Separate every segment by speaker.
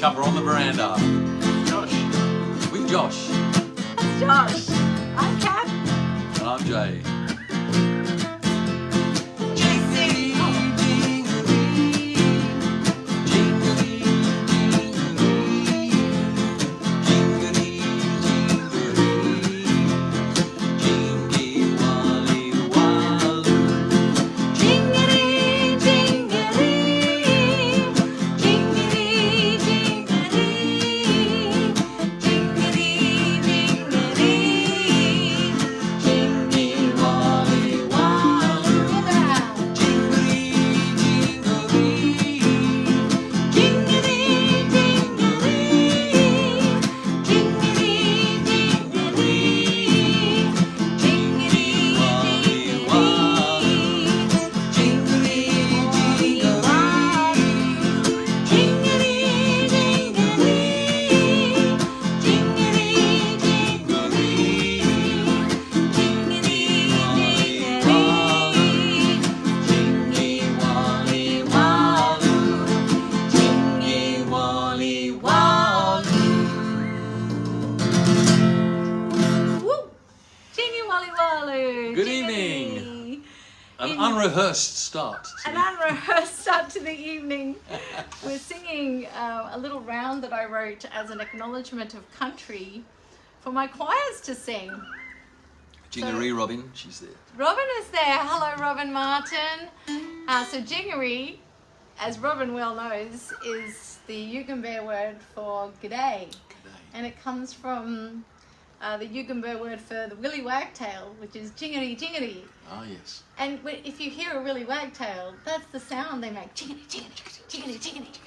Speaker 1: Cuppa on the veranda.
Speaker 2: Josh.
Speaker 1: With Josh.
Speaker 3: That's Josh. I'm Cath.
Speaker 1: And I'm Jay. Good evening. An unrehearsed start.
Speaker 3: An unrehearsed start to the evening. We're singing a little round that I wrote as an acknowledgement of country for my choirs to sing.
Speaker 1: Jingeri, Robin, she's there.
Speaker 3: Robin is there. Hello, Robin Martin. So Jingeri, as Robin well knows, is the Yugambeh word for g'day. And it comes from the Yugambeh word for the willy wagtail, which is jingeri jingeri.
Speaker 1: Ah, yes.
Speaker 3: And if you hear a willy wagtail, that's the sound they make, jingeri jingeri jingeri jingeri.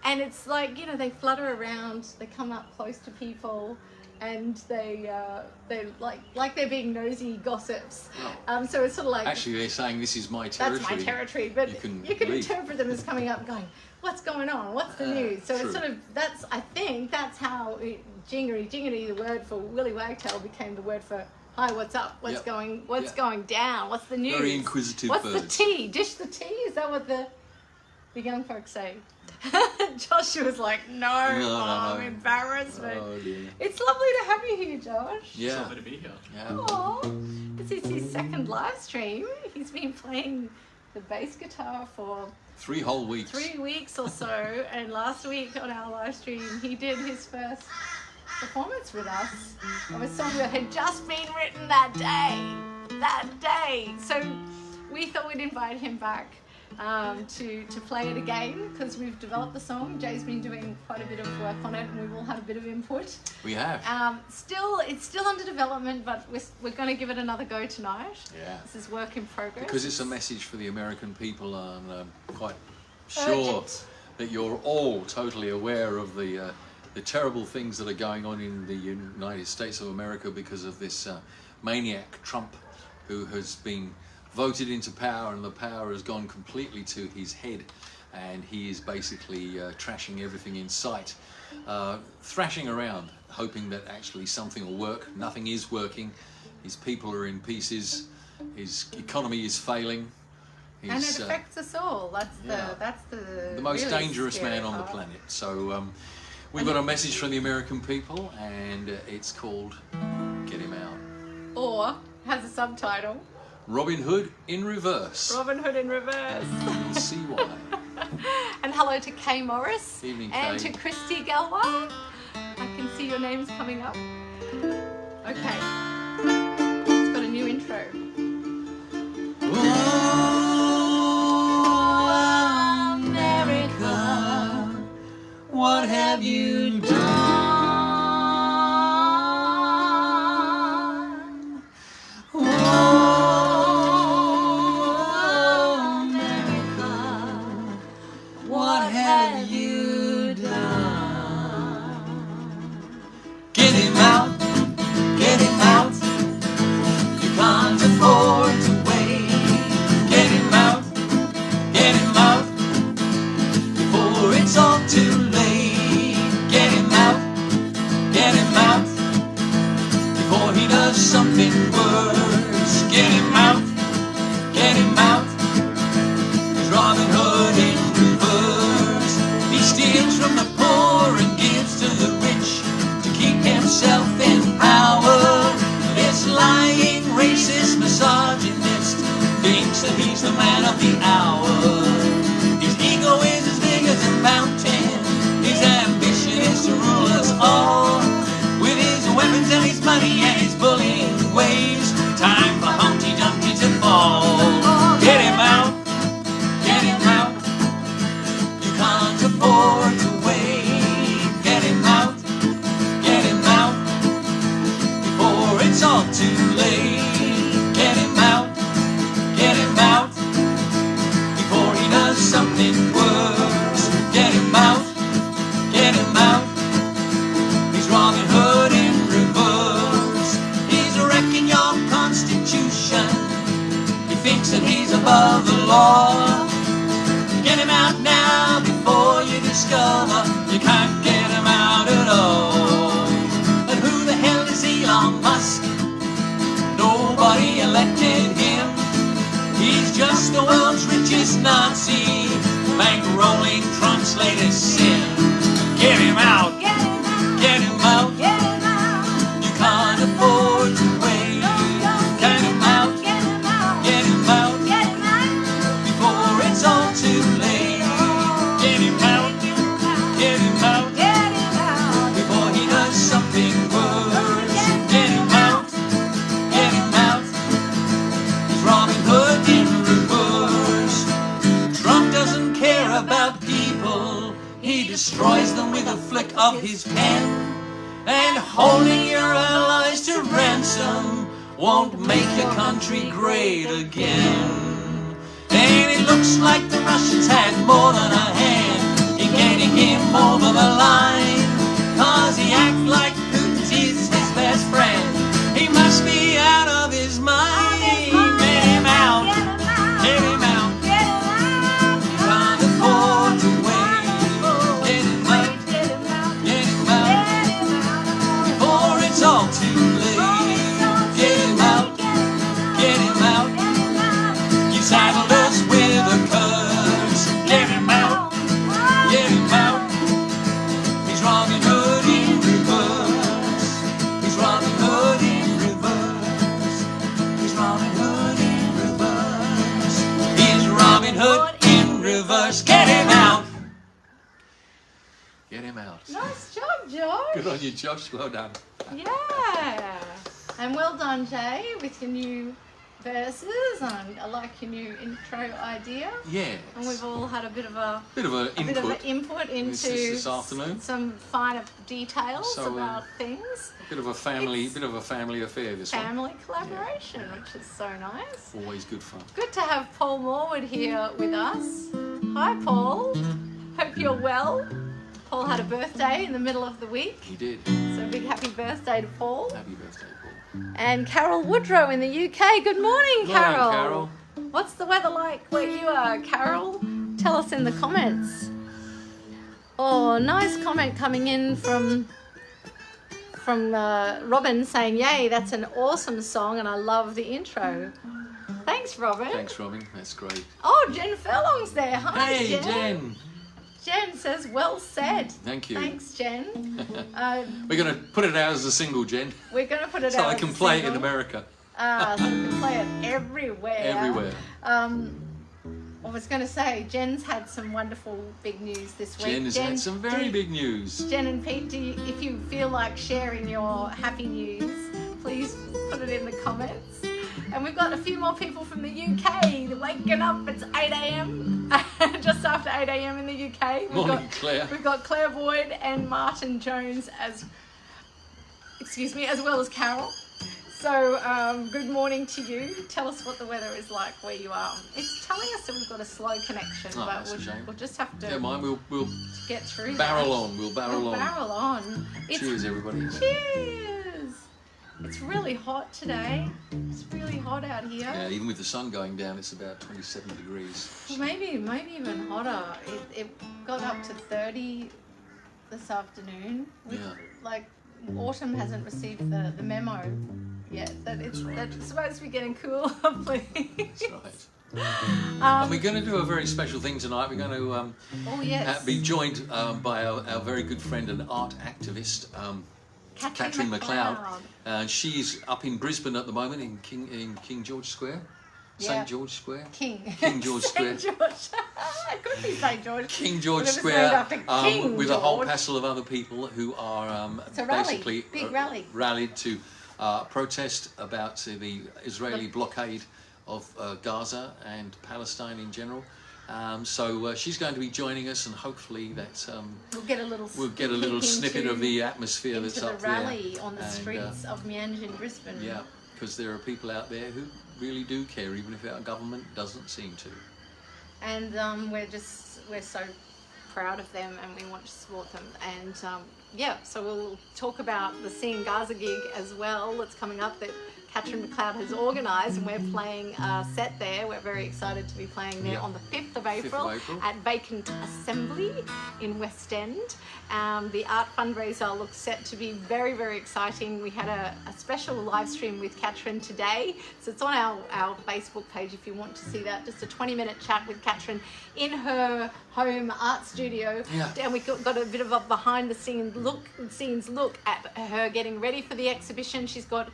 Speaker 3: And it's like, you know, they flutter around, they come up close to people, and they like they're being nosy gossips.
Speaker 1: Oh.
Speaker 3: So it's sort of like,
Speaker 1: actually they're saying this is my territory.
Speaker 3: that's my territory, but you can interpret them as coming up going, what's going on, what's the news? So
Speaker 1: true.
Speaker 3: it's sort of, I think that's how jingeri jingeri, the word for willy wagtail, became the word for hi, what's up, what's going down, what's the news,
Speaker 1: very inquisitive
Speaker 3: what's
Speaker 1: birds.
Speaker 3: the tea, dish the tea, is that what the young folks say? Joshua's like, no, Mom, embarrassment.
Speaker 1: Oh, dear.
Speaker 3: It's lovely to have you here, Josh.
Speaker 1: Yeah.
Speaker 2: It's lovely to be here.
Speaker 1: Yeah.
Speaker 3: Aww. This is his second live stream. He's been playing the bass guitar for
Speaker 1: 3 whole weeks.
Speaker 3: 3 weeks or so, and last week on our live stream he did his first performance with us of a song that had just been written that day. So we thought we'd invite him back to play it again, because we've developed the song. Jay's been doing quite a bit of work on it, and we've all had a bit of input.
Speaker 1: We have.
Speaker 3: It's still under development, but we're going to give it another go tonight.
Speaker 1: Yeah.
Speaker 3: This is work in progress.
Speaker 1: Because it's a message for the American people, and I'm quite sure
Speaker 3: Urgent.
Speaker 1: that you're all totally aware of the terrible things that are going on in the United States of America because of this maniac Trump, who has been voted into power, and the power has gone completely to his head, and he is basically trashing everything in sight, thrashing around, hoping that actually something will work. Nothing is working. His people are in pieces. His economy is failing.
Speaker 3: And it affects us all. That's the
Speaker 1: most
Speaker 3: really
Speaker 1: dangerous
Speaker 3: scary
Speaker 1: man on the
Speaker 3: part.
Speaker 1: planet. So we've got a message from the American people, and it's called "Get Him Out."
Speaker 3: Or has a subtitle.
Speaker 1: Robin Hood in reverse.
Speaker 3: Robin Hood in reverse.
Speaker 1: You'll see why.
Speaker 3: And hello to Kay Morris.
Speaker 1: Evening,
Speaker 3: and
Speaker 1: Kay.
Speaker 3: to Christy Galwa. I can see your names coming up. Okay. It's got a new intro.
Speaker 1: Oh, America, what have you done? man of the hour. His ego is as big as a mountain. His ambition is to rule us all. With his weapons and his money and his bullying ways, time for Humpty Dumpty to fall. Get him out, get him out. You can't afford to wait. Get him out, before it's all too late. Get him out, before he does something worse. Get him out, he's Robin Hood in reverse. He's wrecking your constitution. He thinks that he's above the law. Get him out now before you discover you can't get him out at all. And who the hell is Elon Musk? Nobody elected him. He's just the world's richest Nazi, bankrolling Trump's latest sin. Get him out, get him out. You can't afford to wait. Get him out, before it's all too late. Get him out, before he does something worse. Get him out, he's Robin Hood in reverse. Trump doesn't care about people. He destroys them with a flick of his pen. And holding your allies to ransom won't make your country great again. And it looks like the Russians had more than a hand in getting him over the line. 'Cause he acts like Putin's his best friend. He must be out of his mind. Get him out, get him out. You can't afford to wait. Get him out, before it's all too late. Get him out, you saddled us with a curse. Get him out, he's Robin Hood in reverse. He's Robin Hood in reverse. He's Robin Hood in reverse. He's Robin Hood in reverse. Get him out. Get him out.
Speaker 3: Nice job, Josh.
Speaker 1: Good on you, Josh. Well done.
Speaker 3: Yeah. And well done, Jay, with your new verses. And I like your new intro idea.
Speaker 1: Yeah.
Speaker 3: And we've all had a bit of an input into
Speaker 1: this afternoon.
Speaker 3: some finer details
Speaker 1: So,
Speaker 3: about things.
Speaker 1: Bit of a family affair. This
Speaker 3: Family collaboration, which is so nice.
Speaker 1: one. Always good fun.
Speaker 3: Good to have Paul Morwood here with us. Hi, Paul. Hope you're well. Paul had a birthday in the middle of the week.
Speaker 1: He did.
Speaker 3: So a big happy birthday to Paul.
Speaker 1: Happy birthday, Paul.
Speaker 3: And Carol Woodrow in the UK. Good morning, Carol.
Speaker 1: Morning, Carol.
Speaker 3: What's the weather like where you are, Carol? Tell us in the comments. Oh, nice comment coming in from Robin saying, "Yay, that's an awesome song and I love the intro." Thanks, Robin.
Speaker 1: Thanks, Robin. That's great.
Speaker 3: Oh, Jen Furlong's there. Hi,
Speaker 1: Hey, Jen.
Speaker 3: Jen says, "Well said."
Speaker 1: Thank you.
Speaker 3: Thanks, Jen.
Speaker 1: We're going to put it out as a single, Jen,
Speaker 3: We're going to put it
Speaker 1: so
Speaker 3: out.
Speaker 1: I
Speaker 3: as
Speaker 1: can
Speaker 3: a
Speaker 1: play it in
Speaker 3: single.
Speaker 1: America.
Speaker 3: So we can play it everywhere.
Speaker 1: Everywhere.
Speaker 3: I was going to say, Jen's had some wonderful big news this week.
Speaker 1: Jen has had some very big news.
Speaker 3: Jen and Pete, if you feel like sharing your happy news, please put it in the comments. And we've got a few more people from the UK. They're waking up. It's 8 a.m. just after 8 a.m. in the UK.
Speaker 1: Morning, Claire.
Speaker 3: We've got Claire Boyd and Martin Jones as well as Carol. So, good morning to you. Tell us what the weather is like where you are. It's telling us that we've got a slow connection,
Speaker 1: Oh,
Speaker 3: but
Speaker 1: that's a shame.
Speaker 3: we'll just have to
Speaker 1: Don't mind, we'll
Speaker 3: get through
Speaker 1: barrel
Speaker 3: that.
Speaker 1: on. We'll barrel on.
Speaker 3: Barrel on.
Speaker 1: Cheers, everybody.
Speaker 3: Cheers! It's really hot today. It's really hot out here.
Speaker 1: Yeah, even with the sun going down, it's about 27 degrees.
Speaker 3: Well, maybe even hotter. It got up to 30 this afternoon. Like, autumn hasn't received the memo yet that it's supposed to be getting cooler, please.
Speaker 1: That's right. And we're going to do a very special thing tonight. We're going to be joined by our very good friend and art activist, Catherine McLeod. She's up in Brisbane at the moment in King George Square. St. George Square?
Speaker 3: King
Speaker 1: George Square.
Speaker 3: St. George. It could be St. George.
Speaker 1: King George
Speaker 3: But it was
Speaker 1: Square,
Speaker 3: named after King
Speaker 1: with a whole
Speaker 3: George.
Speaker 1: passel of other people who are
Speaker 3: It's a rally,
Speaker 1: basically
Speaker 3: big rally.
Speaker 1: rallied to protest about the Israeli blockade of Gaza and Palestine in general. So she's going to be joining us, and hopefully that
Speaker 3: we'll get a little
Speaker 1: snippet of the atmosphere that's up there.
Speaker 3: Into the rally on the streets of Mianj in Brisbane.
Speaker 1: Yeah, because there are people out there who really do care, even if our government doesn't seem to.
Speaker 3: And we're so proud of them, and we want to support them. And so we'll talk about the Seeing Gaza gig as well that's coming up that Catherine McLeod has organised, and we're playing a set there. We're very excited to be playing there on the 5th of April at Vacant Assembly in West End. The art fundraiser looks set to be very, very exciting. We had a special live stream with Catherine today, so it's on our Facebook page if you want to see that. Just a 20-minute chat with Catherine in her home art studio, and we got a bit of a behind the scenes look at her getting ready for the exhibition. She's got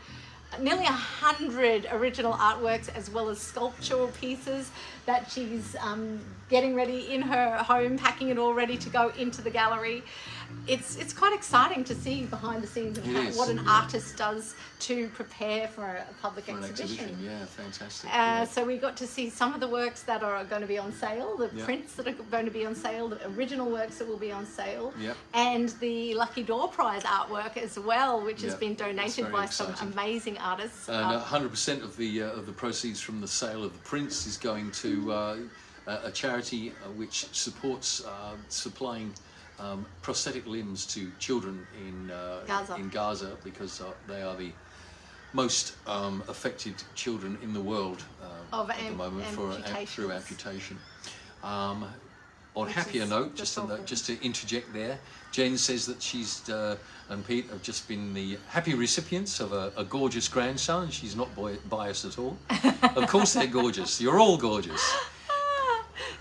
Speaker 3: nearly 100 original artworks as well as sculptural pieces that she's getting ready in her home, packing it all ready to go into the gallery. It's quite exciting to see behind the scenes of what an artist does to prepare for a public exhibition.
Speaker 1: Yeah, fantastic.
Speaker 3: So we got to see some of the works that are going to be on sale, the prints that are going to be on sale, the original works that will be on sale, and the Lucky Door Prize artwork as well, which has been donated by some amazing artists.
Speaker 1: And 100% of the proceeds from the sale of the prints is going to a charity which supports supplying prosthetic limbs to children in Gaza, because they are the most affected children in the world at the moment through amputation. On a happier note, just to interject there, Jen says that she's and Pete have just been the happy recipients of a gorgeous grandson. She's not biased at all. Of course they're gorgeous. You're all gorgeous.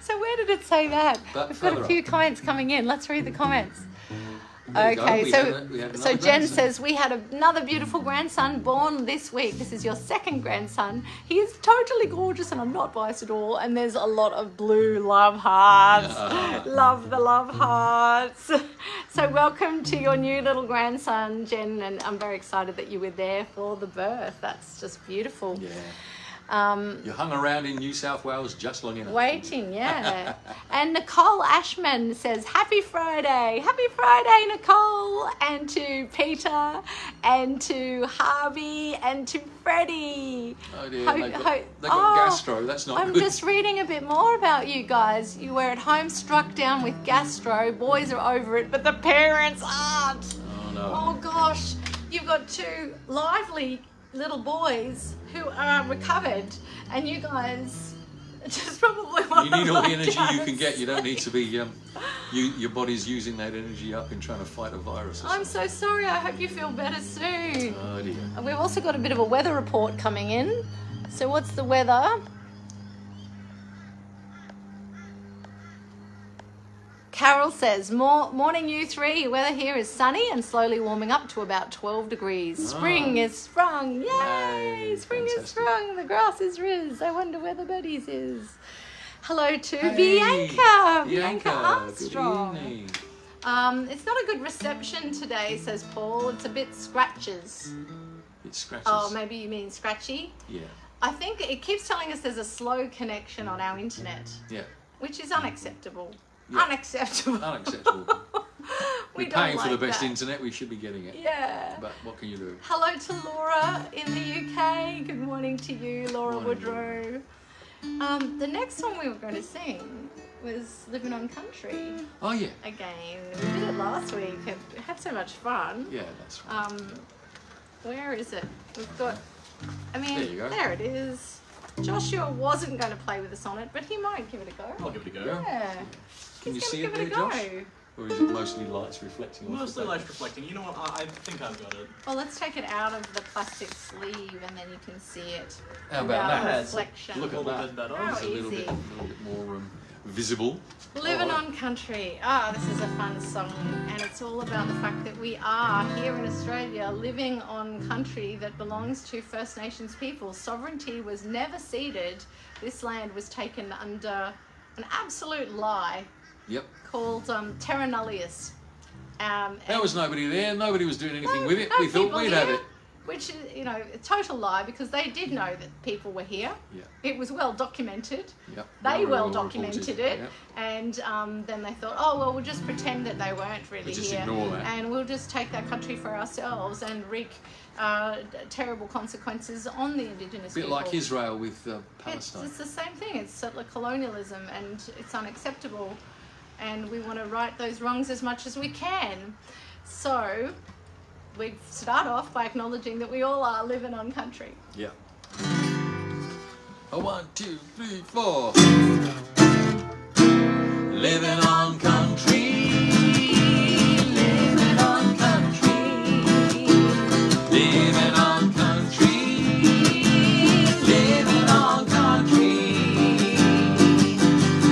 Speaker 3: So where did it say that? We've got a few comments coming in. Let's read the comments. Okay, so Jen says, we had another beautiful grandson born this week. This is your second grandson. He is totally gorgeous, and I'm not biased at all. And there's a lot of blue love hearts. Love the love hearts. So welcome to your new little grandson, Jen, and I'm very excited that you were there for the birth. That's just beautiful. Yeah.
Speaker 1: You hung around in New South Wales just long enough.
Speaker 3: Waiting, yeah. And Nicole Ashman says, Happy Friday, Nicole, and to Peter, and to Harvey, and to Freddie.
Speaker 1: Oh dear, they got gastro, that's not
Speaker 3: I'm
Speaker 1: good.
Speaker 3: just reading a bit more about you guys. You were at home struck down with gastro. Boys are over it, but the parents aren't.
Speaker 1: Oh no.
Speaker 3: Oh gosh, you've got two lively little boys who are recovered, and you guys just probably want
Speaker 1: you need all the energy you can get. You don't need to be your body's using that energy up in trying to fight a virus.
Speaker 3: I'm so sorry. I hope you feel better soon.
Speaker 1: Oh dear.
Speaker 3: We've also got a bit of a weather report coming in. So what's the weather? Carol says, morning you three. Weather here is sunny and slowly warming up to about 12 degrees. Spring is sprung. Yay! Spring is sprung. The grass is riz. I wonder where the birdies is. Hello to Bianca Armstrong.
Speaker 1: Good evening.
Speaker 3: It's not a good reception today, says Paul. It's a bit scratches.
Speaker 1: It scratches.
Speaker 3: Oh, maybe you mean scratchy?
Speaker 1: Yeah.
Speaker 3: I think it keeps telling us there's a slow connection on our internet.
Speaker 1: Yeah.
Speaker 3: Which is unacceptable.
Speaker 1: Yeah.
Speaker 3: Unacceptable.
Speaker 1: We're paying for the best internet, we should be getting it.
Speaker 3: Yeah.
Speaker 1: But what can you do?
Speaker 3: Hello to Laura in the UK. Good morning to you, Laura Woodrow. The next song we were going to sing was Livin On Country.
Speaker 1: Oh yeah.
Speaker 3: Again. We did it last week. We had so much fun.
Speaker 1: Yeah, that's right.
Speaker 3: Where is it? We've got,
Speaker 1: there you go.
Speaker 3: There it is. Joshua wasn't going to play with us on it, but he might give it a go.
Speaker 2: I'll give it a go.
Speaker 3: Yeah.
Speaker 1: Can you see it there,
Speaker 3: go.
Speaker 1: Josh? Or is it mostly lights reflecting?
Speaker 2: Mostly lights reflecting. You know what? I think I've got it.
Speaker 3: Well, let's take it out of the plastic sleeve and then you can see it.
Speaker 1: How about that?
Speaker 3: Reflection.
Speaker 1: Look at that.
Speaker 2: Better.
Speaker 3: How
Speaker 1: It's a little
Speaker 3: easy.
Speaker 1: bit more visible.
Speaker 3: Livin On Country. Ah, this is a fun song, and it's all about the fact that we are here in Australia living on country that belongs to First Nations people. Sovereignty was never ceded. This land was taken under an absolute lie
Speaker 1: Yep.
Speaker 3: called terra nullius.
Speaker 1: There was nobody there. Nobody was doing anything with it.
Speaker 3: No
Speaker 1: We thought
Speaker 3: people
Speaker 1: we'd have
Speaker 3: here,
Speaker 1: it.
Speaker 3: which is, you know, a total lie, because they did know that people were here.
Speaker 1: Yeah.
Speaker 3: It was well documented.
Speaker 1: Yep.
Speaker 3: They
Speaker 1: were
Speaker 3: well
Speaker 1: all
Speaker 3: documented
Speaker 1: reported.
Speaker 3: it,
Speaker 1: Yep.
Speaker 3: and then they thought, oh well, we'll just pretend that they weren't really
Speaker 1: We'll just
Speaker 3: here,
Speaker 1: ignore that.
Speaker 3: and we'll just take that country for ourselves and wreak terrible consequences on the Indigenous
Speaker 1: A bit
Speaker 3: people.
Speaker 1: like Israel with
Speaker 3: It's
Speaker 1: Palestine.
Speaker 3: the same thing. It's settler colonialism, and it's unacceptable. And we want to right those wrongs as much as we can. So we start off by acknowledging that we all are living on country.
Speaker 1: Yeah. 1, 2, 3, 4. Living on country. Living on country. Living on country. Living on country.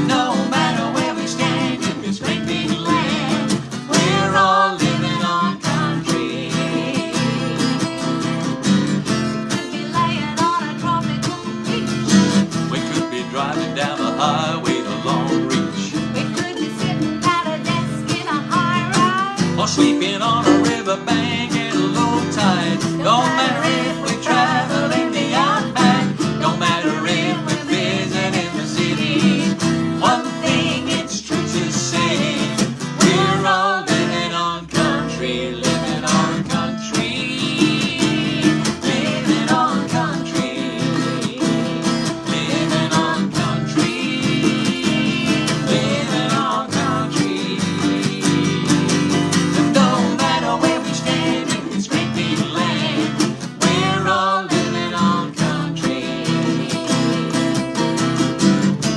Speaker 1: No matter where we stand in this great big land, we're all living on country.
Speaker 3: Could be laying on a tropical beach.
Speaker 1: We could be driving down the highway to Long Reach,
Speaker 3: We could be sitting at a desk in a high rise.
Speaker 1: or sleeping on a riverbank at low tide. Don't matter if we travel in the outback, don't matter if we visit in the city. One thing it's true to say, we're all living on country, living on country, living on country, living on country, living on country. And no matter where we stand in this great big land, we're all living on country.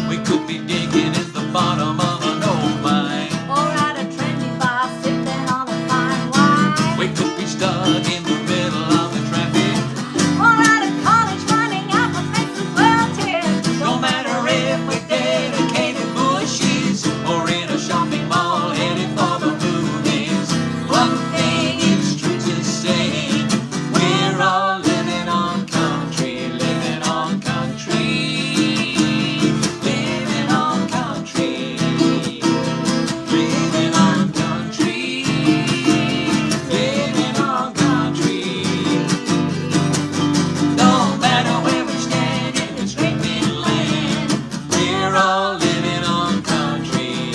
Speaker 1: We could be digging at the bottom of an old mine.
Speaker 3: Or at a trendy bar sipping on a fine wine.
Speaker 1: We could be stuck in the middle of the traffic.
Speaker 3: Or at a college finding out what makes the world tick.
Speaker 1: No matter if we're dedicated bushes or in a shopping mall headed for the movies. One thing is true to say, we're all living on country, living on country, living on country, living on country, living on country. No matter where we stand in this great big land, we're all living on country.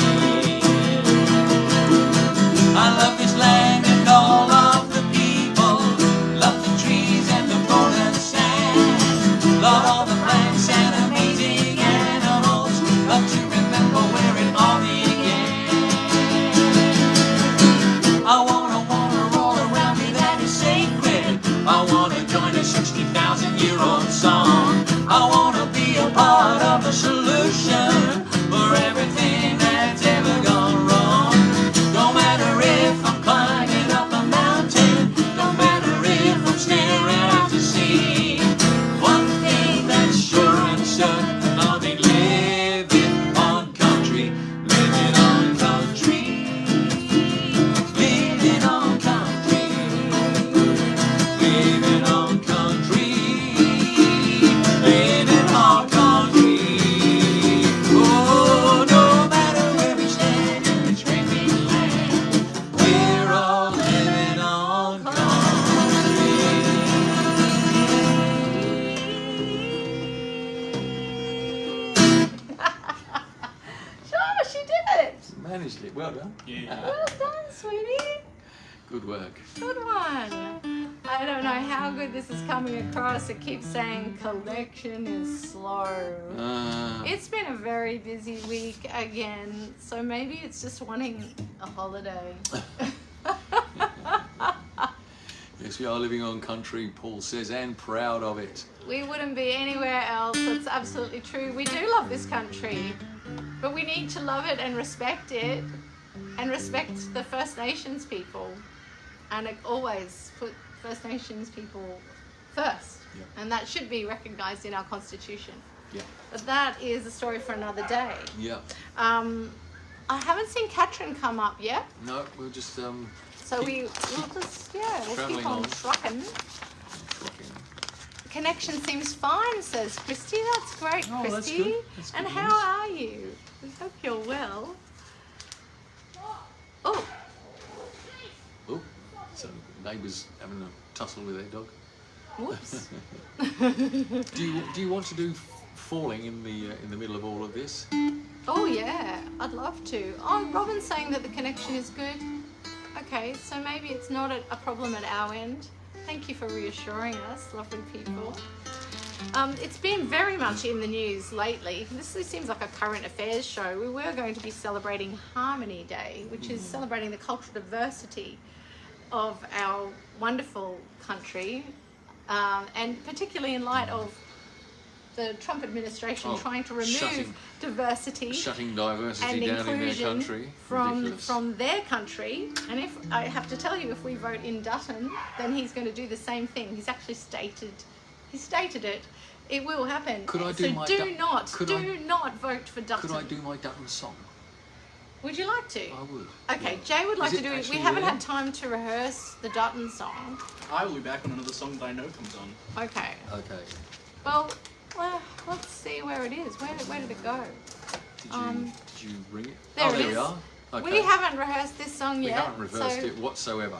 Speaker 1: I love this land and all of the people, love the trees and the golden sand, love all the plants and amazing animals, love to remember where it all began. I wanna roll around me that is sacred. I wanna join a 60,000-year-old song. I wanna be a part of the solution for everything that's ever gone wrong. No matter if I'm climbing up a mountain, no matter if I'm staring out to sea. One thing that's sure and certain, I'll be living on country, living on country, living on country, living on country, living on country. Oh, no matter where we stand in this great big land, we're all living on country.
Speaker 3: Sure, she did it.
Speaker 1: Managed it, well done.
Speaker 2: Yeah.
Speaker 3: Well done, sweetie.
Speaker 1: Good work.
Speaker 3: Good one. I don't know how good this is coming across. It keeps saying collection is slow. It's been a very busy week again, so maybe it's just wanting a holiday.
Speaker 1: Yes, we are living on country, Paul says, and proud of it.
Speaker 3: We wouldn't be anywhere else. That's absolutely true. We do love this country, but we need to love it and respect it, and respect the First Nations people, and always put First Nations people first.
Speaker 1: Yep.
Speaker 3: And that should be recognised in our constitution.
Speaker 1: Yeah.
Speaker 3: But that is a story for another day.
Speaker 1: Yeah.
Speaker 3: I haven't seen Katrin come up yet,
Speaker 1: No, we'll just
Speaker 3: so we'll keep
Speaker 1: travelling
Speaker 3: on
Speaker 1: on.
Speaker 3: trucking. Connection seems fine, says Christy. That's great,
Speaker 1: Oh, that's
Speaker 3: Christy.
Speaker 1: good. That's
Speaker 3: And
Speaker 1: good
Speaker 3: how
Speaker 1: news.
Speaker 3: are you? We hope you're well. Oh,
Speaker 1: Oh, so neighbours having a tussle with their dog.
Speaker 3: whoops.
Speaker 1: Do you want to do falling in the middle of all of this?
Speaker 3: Oh yeah, I'd love to. Oh, Robin's saying that the connection is good. Okay, so maybe it's not a problem at our end. Thank you for reassuring us, lovely people. It's been very much in the news lately. This seems like a current affairs show. We were going to be celebrating Harmony Day, which is celebrating the cultural diversity of our wonderful country, and particularly in light of the Trump administration trying to remove diversity
Speaker 1: Shutting diversity
Speaker 3: and
Speaker 1: down in their
Speaker 3: inclusion
Speaker 1: country. Ridiculous.
Speaker 3: from their country. And if I have to tell you, if we vote in Dutton, then he's going to do the same thing. He's actually stated it. It will happen.
Speaker 1: Could I do
Speaker 3: so
Speaker 1: my
Speaker 3: do
Speaker 1: Dut-
Speaker 3: not
Speaker 1: could
Speaker 3: not vote for Dutton.
Speaker 1: Could I do my Dutton song?
Speaker 3: Would you like to?
Speaker 1: I would.
Speaker 3: Okay,
Speaker 1: yeah.
Speaker 3: Jay would like
Speaker 1: Is
Speaker 3: to do it. We
Speaker 1: actually
Speaker 3: haven't
Speaker 1: there?
Speaker 3: had time to rehearse the Dutton song.
Speaker 2: I will be back when another song that I know comes on.
Speaker 3: Okay.
Speaker 1: Okay.
Speaker 3: Well, let's see where it is. Where did it go?
Speaker 1: Did you bring it?
Speaker 3: There it
Speaker 1: there
Speaker 3: is.
Speaker 1: we are. Okay.
Speaker 3: We haven't rehearsed this song
Speaker 1: We
Speaker 3: yet.
Speaker 1: haven't reversed
Speaker 3: so
Speaker 1: it whatsoever.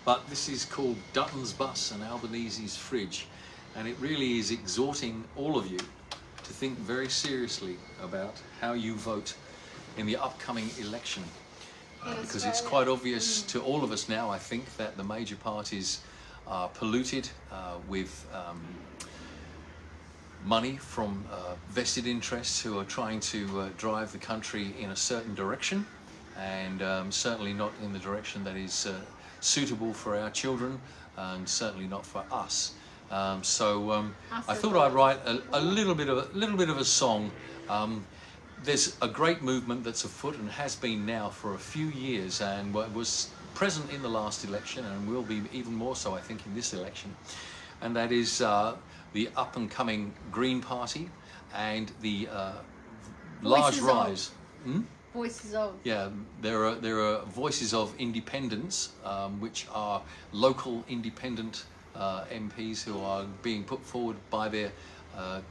Speaker 1: But this is called Dutton's Bus and Albanese's Fridge. And it really is exhorting all of you to think very seriously about how you vote in the upcoming election. Because it's quite obvious to all of us now, I think, that the major parties are polluted with money from vested interests who are trying to drive the country in a certain direction, and certainly not in the direction that is suitable for our children, and certainly not for us. I thought I'd write a little bit of a song. There's a great movement that's afoot and has been now for a few years, and was present in the last election and will be even more so, I think, in this election. And that is the up-and-coming Green Party and the large
Speaker 3: Voices
Speaker 1: rise.
Speaker 3: Voices of.
Speaker 1: Yeah, there are voices of independence, which are local independent MPs who are being put forward by their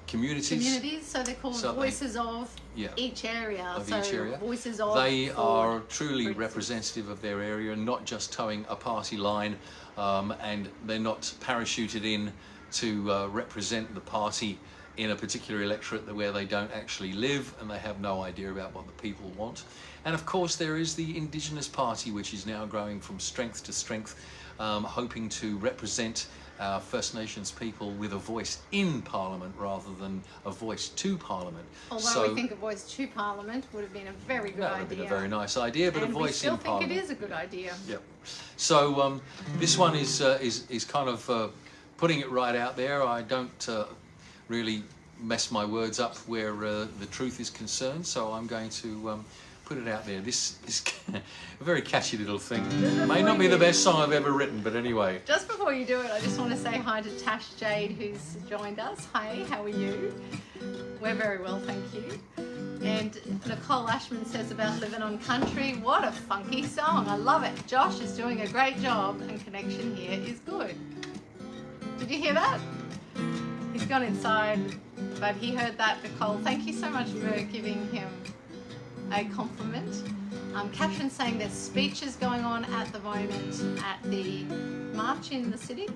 Speaker 1: communities.
Speaker 3: So they're called
Speaker 1: So
Speaker 3: voices of
Speaker 1: yeah,
Speaker 3: each area.
Speaker 1: of
Speaker 3: so
Speaker 1: each area.
Speaker 3: Voices of.
Speaker 1: They
Speaker 3: Ford,
Speaker 1: are truly
Speaker 3: for instance.
Speaker 1: representative of their area, not just towing a party line, and they're not parachuted in to represent the party in a particular electorate where they don't actually live and they have no idea about what the people want. And of course there is the Indigenous Party, which is now growing from strength to strength, hoping to represent our First Nations people with a voice in Parliament rather than a voice to Parliament.
Speaker 3: Although we think a voice to Parliament would have been a very good
Speaker 1: that
Speaker 3: idea.
Speaker 1: would have been a very nice idea, but
Speaker 3: and
Speaker 1: a voice
Speaker 3: we still
Speaker 1: in
Speaker 3: think
Speaker 1: Parliament.
Speaker 3: it is a good idea.
Speaker 1: Yep. So this one is kind of putting it right out there. I don't really mess my words up where the truth is concerned, so I'm going to put it out there. This is a very catchy little thing. May not be the best song I've ever written, but anyway.
Speaker 3: Just before you do it, I just want to say hi to Tash Jade, who's joined us. Hey, how are you? We're very well, thank you. And Nicole Ashman says about Livin On Country, what a funky song. I love it. Josh is doing a great job and connection here is good. Did you hear that? He's gone inside, but he heard that, Nicole. Thank you so much for giving him a compliment. Catherine's saying there's speeches going on at the moment at the march in the city,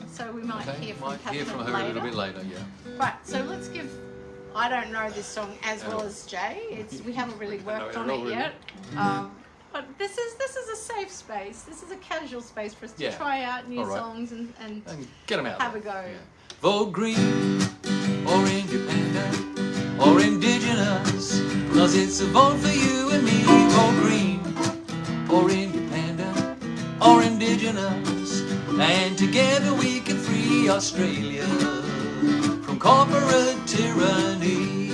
Speaker 3: so we might hear from Catherine
Speaker 1: hear from her
Speaker 3: later.
Speaker 1: a little bit later, yeah.
Speaker 3: Right, so let's give. I don't know this song as well as Jay. We haven't really worked on it yet. But this is a safe space. This is a casual space for us to try out new songs and
Speaker 1: get them out.
Speaker 3: have a go.
Speaker 1: Yeah. Vote green or independent or indigenous, 'cause it's a vote for you and me. Vote green or independent or indigenous, and together we can free Australia from corporate tyranny.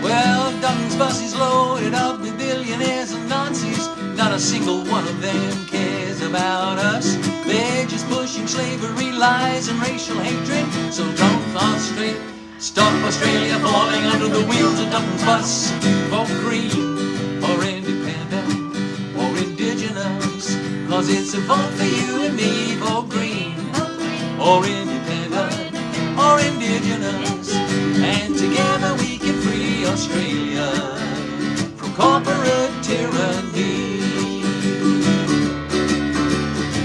Speaker 1: Well, Dutton's bus is loaded up with billionaires and Nazis. Not a single one of them cares about us. They're just pushing slavery, lies and racial hatred. So don't stop Australia falling under the wheels of Dutton's bus. Vote Green or independent or Indigenous, 'cause it's a vote for you and me. Vote Green or independent or Indigenous, and together we can free Australia from corporate tyranny.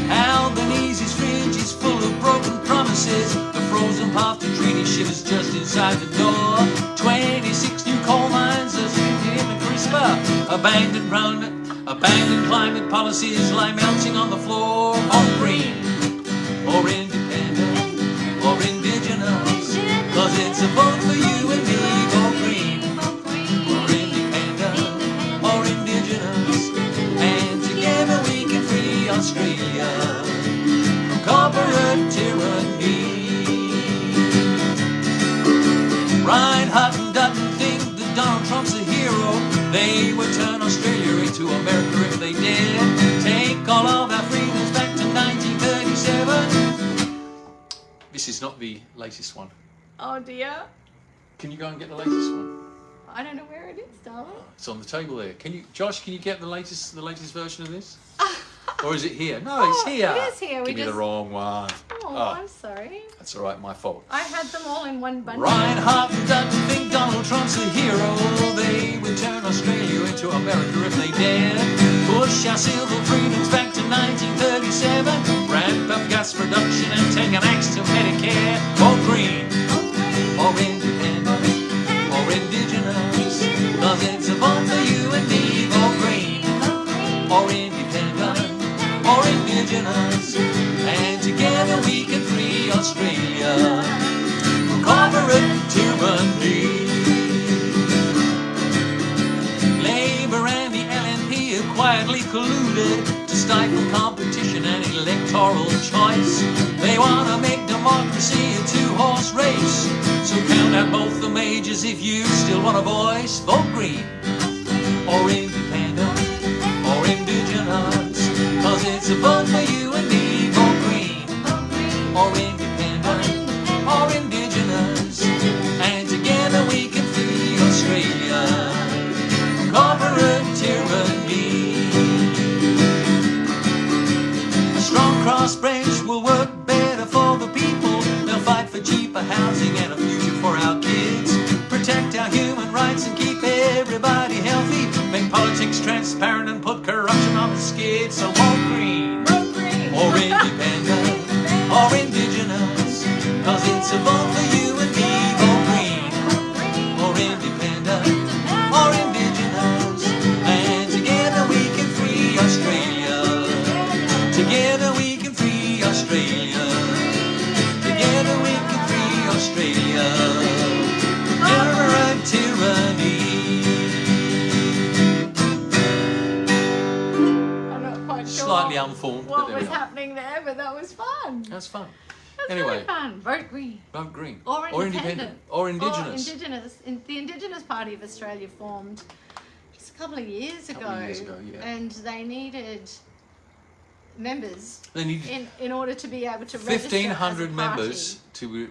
Speaker 1: Albanese's fridge is full of broken promises. The frozen path to treaty shivers just inside the door. 26 new coal mines, there's 50 in the crisper. Abandoned climate policies lie melting on the floor. Vote Green or independent or Indigenous, 'cause it's a vote for you and me. Vote Green or independent or Indigenous, and together we can free Australia from corporate tyranny. Reinhardt and Dutton think that Donald Trump's a hero. They would turn Australia into America if they did. Take all of our freedoms back to 1937. This is not the latest one.
Speaker 3: Oh dear.
Speaker 1: Can you go and get the latest one?
Speaker 3: I don't know where it is, darling.
Speaker 1: It's on the table there. Josh, can you get the latest version of this? Or is it here? No, it's here.
Speaker 3: It is here.
Speaker 1: Give me the wrong one.
Speaker 3: Oh, I'm sorry.
Speaker 1: That's all right, my fault.
Speaker 3: I had them all in one bundle.
Speaker 1: Reinhardt and Dutton think Donald Trump's a hero. They would turn Australia into America if they dared. Push our civil freedoms back to 1937. Ramp up gas production and take an axe to Medicare. Vote Green or independent or Indigenous, 'cause it's a vote for you and me. Vote Green or independent or Indigenous, and together we can free Australia from corporate tyranny. Labour and the LNP have quietly colluded to stifle competition and electoral choice. They want to make democracy a two-horse race, so count out both the majors if you still want a voice. Vote Green or independent or Indigenous, 'cause it's a vote for you and me. Vote Green or independent or Indigenous, and together we can free Australia from corporate tyranny. A strong cross branch will work better for the people. They'll fight for cheaper housing and a future for our kids. Protect our human rights and keep everybody healthy. Make politics transparent and put corruption on the skid. So vote Green or independent or Indigenous, 'cause it's a vote for you and me. Vote Green or independent or Indigenous, and together we can free Australia. Together we can free Australia. Together we can free Australia from corporate tyranny. Slightly unformed, but
Speaker 3: What
Speaker 1: there we
Speaker 3: was
Speaker 1: are.
Speaker 3: happening there, but that was fun.
Speaker 1: That's fun.
Speaker 3: That's
Speaker 1: Anyway.
Speaker 3: really fun. Vote Green.
Speaker 1: Vote Green
Speaker 3: Or independent.
Speaker 1: or Indigenous.
Speaker 3: Or Indigenous. The Indigenous Party of Australia formed just a couple of years ago.
Speaker 1: Yeah.
Speaker 3: And they needed members
Speaker 1: They needed
Speaker 3: in order to be able to register
Speaker 1: 1,500
Speaker 3: as a
Speaker 1: members to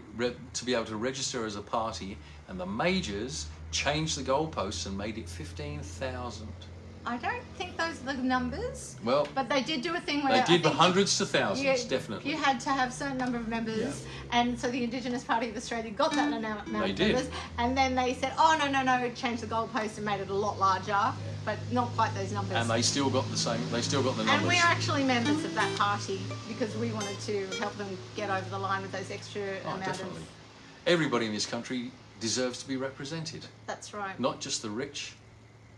Speaker 1: be able to register as a party, and the majors changed the goalposts and made it 15,000.
Speaker 3: I don't think those are the numbers.
Speaker 1: Well,
Speaker 3: But they did do a thing where
Speaker 1: they
Speaker 3: I
Speaker 1: did
Speaker 3: think
Speaker 1: hundreds to thousands,
Speaker 3: you,
Speaker 1: definitely.
Speaker 3: You had to have a certain number of members, and so the Indigenous Party of Australia got that amount
Speaker 1: They
Speaker 3: of
Speaker 1: did.
Speaker 3: members, and then they said, "Oh no, change the goalpost and made it a lot larger, but not quite those numbers."
Speaker 1: And they still got the same. They still got the numbers.
Speaker 3: And we're actually members of that party because we wanted to help them get over the line with those extra amount
Speaker 1: Definitely.
Speaker 3: of.
Speaker 1: Everybody in this country deserves to be represented.
Speaker 3: That's right.
Speaker 1: Not just the rich,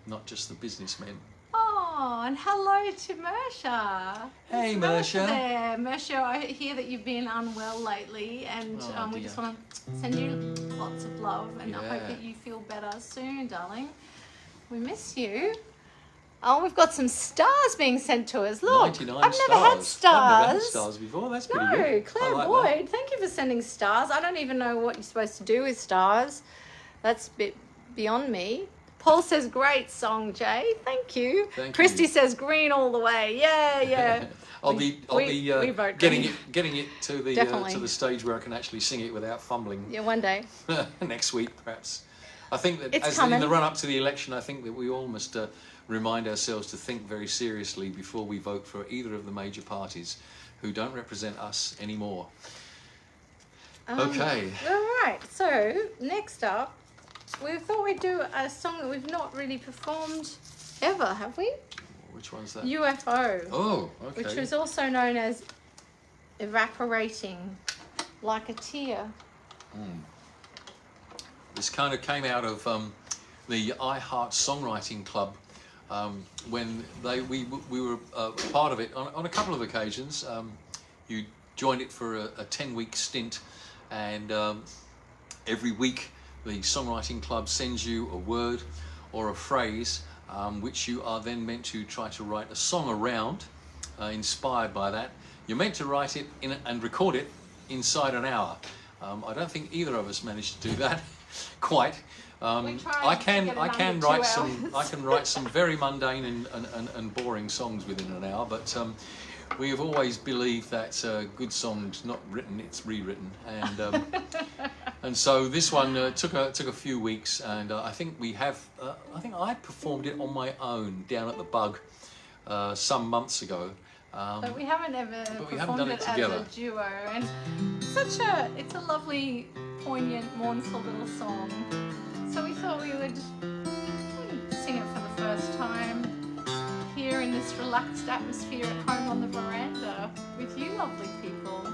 Speaker 1: not just the businessmen.
Speaker 3: Oh, and hello to Mersha.
Speaker 1: Hey,
Speaker 3: There's
Speaker 1: Mersha.
Speaker 3: There, Mersha. I hear that you've been unwell lately, and
Speaker 1: Oh,
Speaker 3: we
Speaker 1: dear.
Speaker 3: just want to send you lots of love, and I
Speaker 1: Yeah.
Speaker 3: hope that you feel better soon, darling. We miss you. Oh, we've got some stars being sent to us. Look,
Speaker 1: 99
Speaker 3: I've never had stars.
Speaker 1: I've never had stars before. That's pretty
Speaker 3: No,
Speaker 1: good.
Speaker 3: Claire
Speaker 1: I like
Speaker 3: Boyd,
Speaker 1: that.
Speaker 3: thank you for sending stars. I don't even know what you're supposed to do with stars. That's a bit beyond me. Paul says, great song, Jay. Thank you.
Speaker 1: Thank
Speaker 3: Christy
Speaker 1: you.
Speaker 3: says, green all the way. Yeah, yeah.
Speaker 1: I'll
Speaker 3: We
Speaker 1: be
Speaker 3: vote
Speaker 1: getting
Speaker 3: green.
Speaker 1: it to
Speaker 3: Definitely.
Speaker 1: the stage where I can actually sing it without fumbling.
Speaker 3: Yeah, one day.
Speaker 1: Next week, perhaps. I think that
Speaker 3: It's
Speaker 1: in
Speaker 3: coming.
Speaker 1: the run up to the election, I think that we all must remind ourselves to think very seriously before we vote for either of the major parties who don't represent us anymore. Okay.
Speaker 3: All right. So next up, we thought we'd do a song that we've not really performed ever, have we?
Speaker 1: Which one's that?
Speaker 3: UFO.
Speaker 1: Oh, okay.
Speaker 3: Which was also known as Evaporating, like a tear.
Speaker 1: This kind of came out of the I Heart Songwriting Club when we were part of it on a couple of occasions. You joined it for a 10-week stint, and every week the Songwriting Club sends you a word or a phrase which you are then meant to try to write a song around, inspired by that. You're meant to write it and record it inside an hour. I don't think either of us managed to do that quite. I can write some very mundane and boring songs within an hour, but we have always believed that good songs not written, it's rewritten, and so this one took a few weeks, and I think I performed it on my own down at the Bug some months ago.
Speaker 3: But we haven't ever performed
Speaker 1: done
Speaker 3: it
Speaker 1: it together.
Speaker 3: as a duo, and it's a lovely, poignant, mournful little song. So we thought we would sing it for the first time here in this relaxed atmosphere at home on the veranda with you lovely people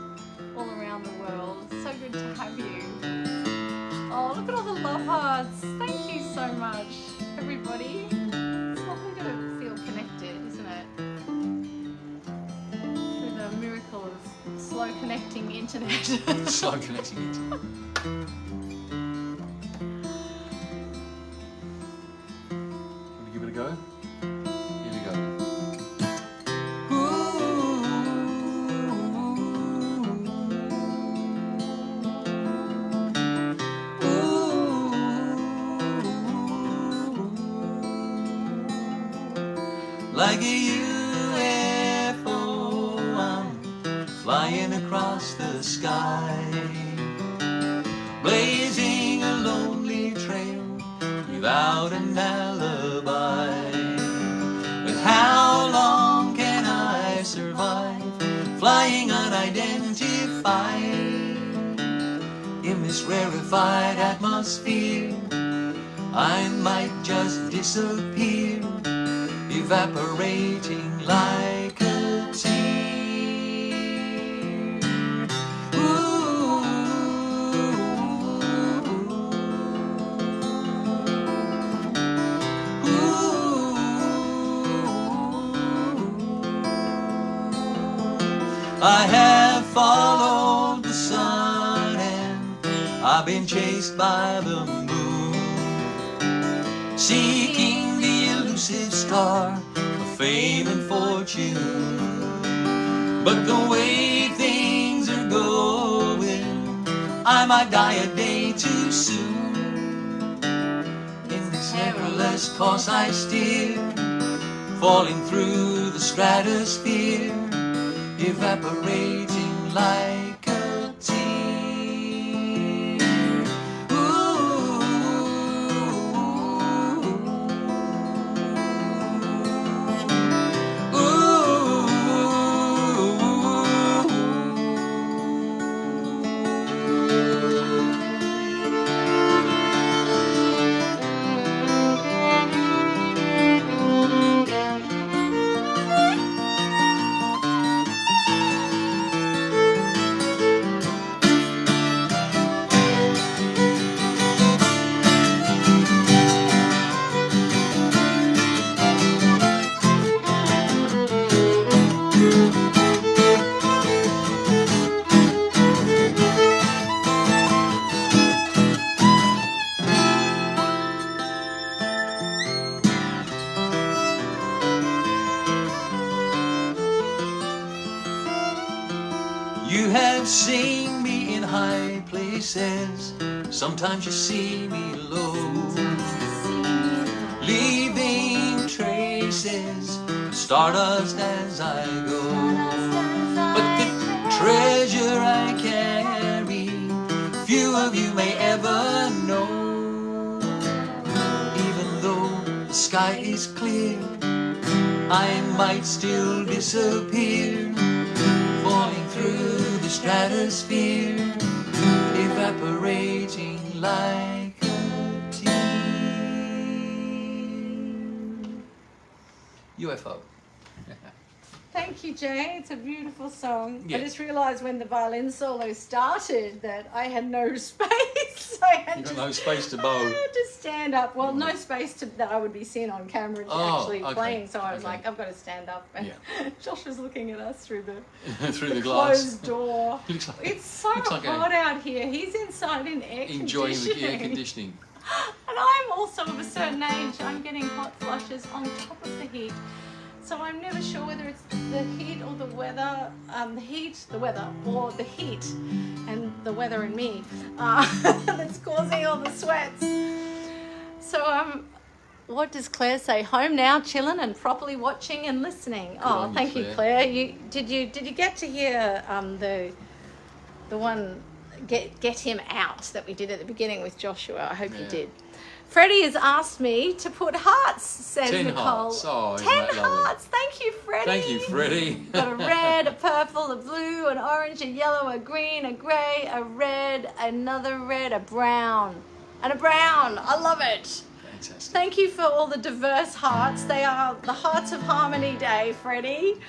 Speaker 3: all around the world. So good to have you. Oh, look at all the love hearts. Thank you so much, everybody. It's lovely to feel connected, isn't it? Through the miracle of slow connecting internet.
Speaker 1: Slow connecting internet. Want to give it a go? Here we go. Like a UFO, I'm flying across the sky, blazing a lonely trail without an alibi. But how long can I survive flying unidentified in this rarefied atmosphere? I might just disappear, evaporating like a tear. Ooh. Ooh. I have followed the sun and I've been chased by the moon, seeking the elusive star of fame and fortune. But the way things are going, I might die a day too soon. In this perilous course I steer, falling through the stratosphere, evaporating like a tear. Ooh. You have seen me in high places, sometimes you see me low. leaving traces of stardust as I go. But the treasure I carry, few of you may ever know. Even though the sky is clear, I might still disappear, falling through the stratosphere, evaporating like a tear. UFO.
Speaker 3: Thank you, Jay. It's a beautiful song.
Speaker 1: Yeah.
Speaker 3: I just realised when the violin solo started that I had no space. I had
Speaker 1: You got no space to bow.
Speaker 3: I had to stand up. Well, no space that I would be seen on camera actually
Speaker 1: okay.
Speaker 3: playing. So I was
Speaker 1: Okay.
Speaker 3: like, I've got to stand up. And Josh was looking at us through the
Speaker 1: Through the glass.
Speaker 3: closed door.
Speaker 1: Looks like-
Speaker 3: It's so
Speaker 1: looks like
Speaker 3: hot out here. He's inside in air
Speaker 1: enjoying
Speaker 3: conditioning.
Speaker 1: the air conditioning.
Speaker 3: And I'm also of a certain age. I'm getting hot flushes on top of the heat. So I'm never sure whether it's the heat or the weather, the weather, or the heat and the weather in me that's causing all the sweats. So what does Claire say? Home now, chilling and properly watching and listening.
Speaker 1: on you,
Speaker 3: Thank you,
Speaker 1: Claire.
Speaker 3: Claire. Did you get to hear the one get him out that we did at the beginning with Joshua? I hope you did. Freddie has asked me to put hearts, says
Speaker 1: 10
Speaker 3: Nicole.
Speaker 1: hearts. Oh, isn't
Speaker 3: 10
Speaker 1: that lovely?
Speaker 3: hearts. Thank you, Freddie.
Speaker 1: Thank you, Freddie.
Speaker 3: Got a red, a purple, a blue, an orange, a yellow, a green, a grey, a red, another red, a brown, and a brown. I love it.
Speaker 1: Fantastic.
Speaker 3: Thank you for all the diverse hearts. They are the Hearts of Harmony Day, Freddie.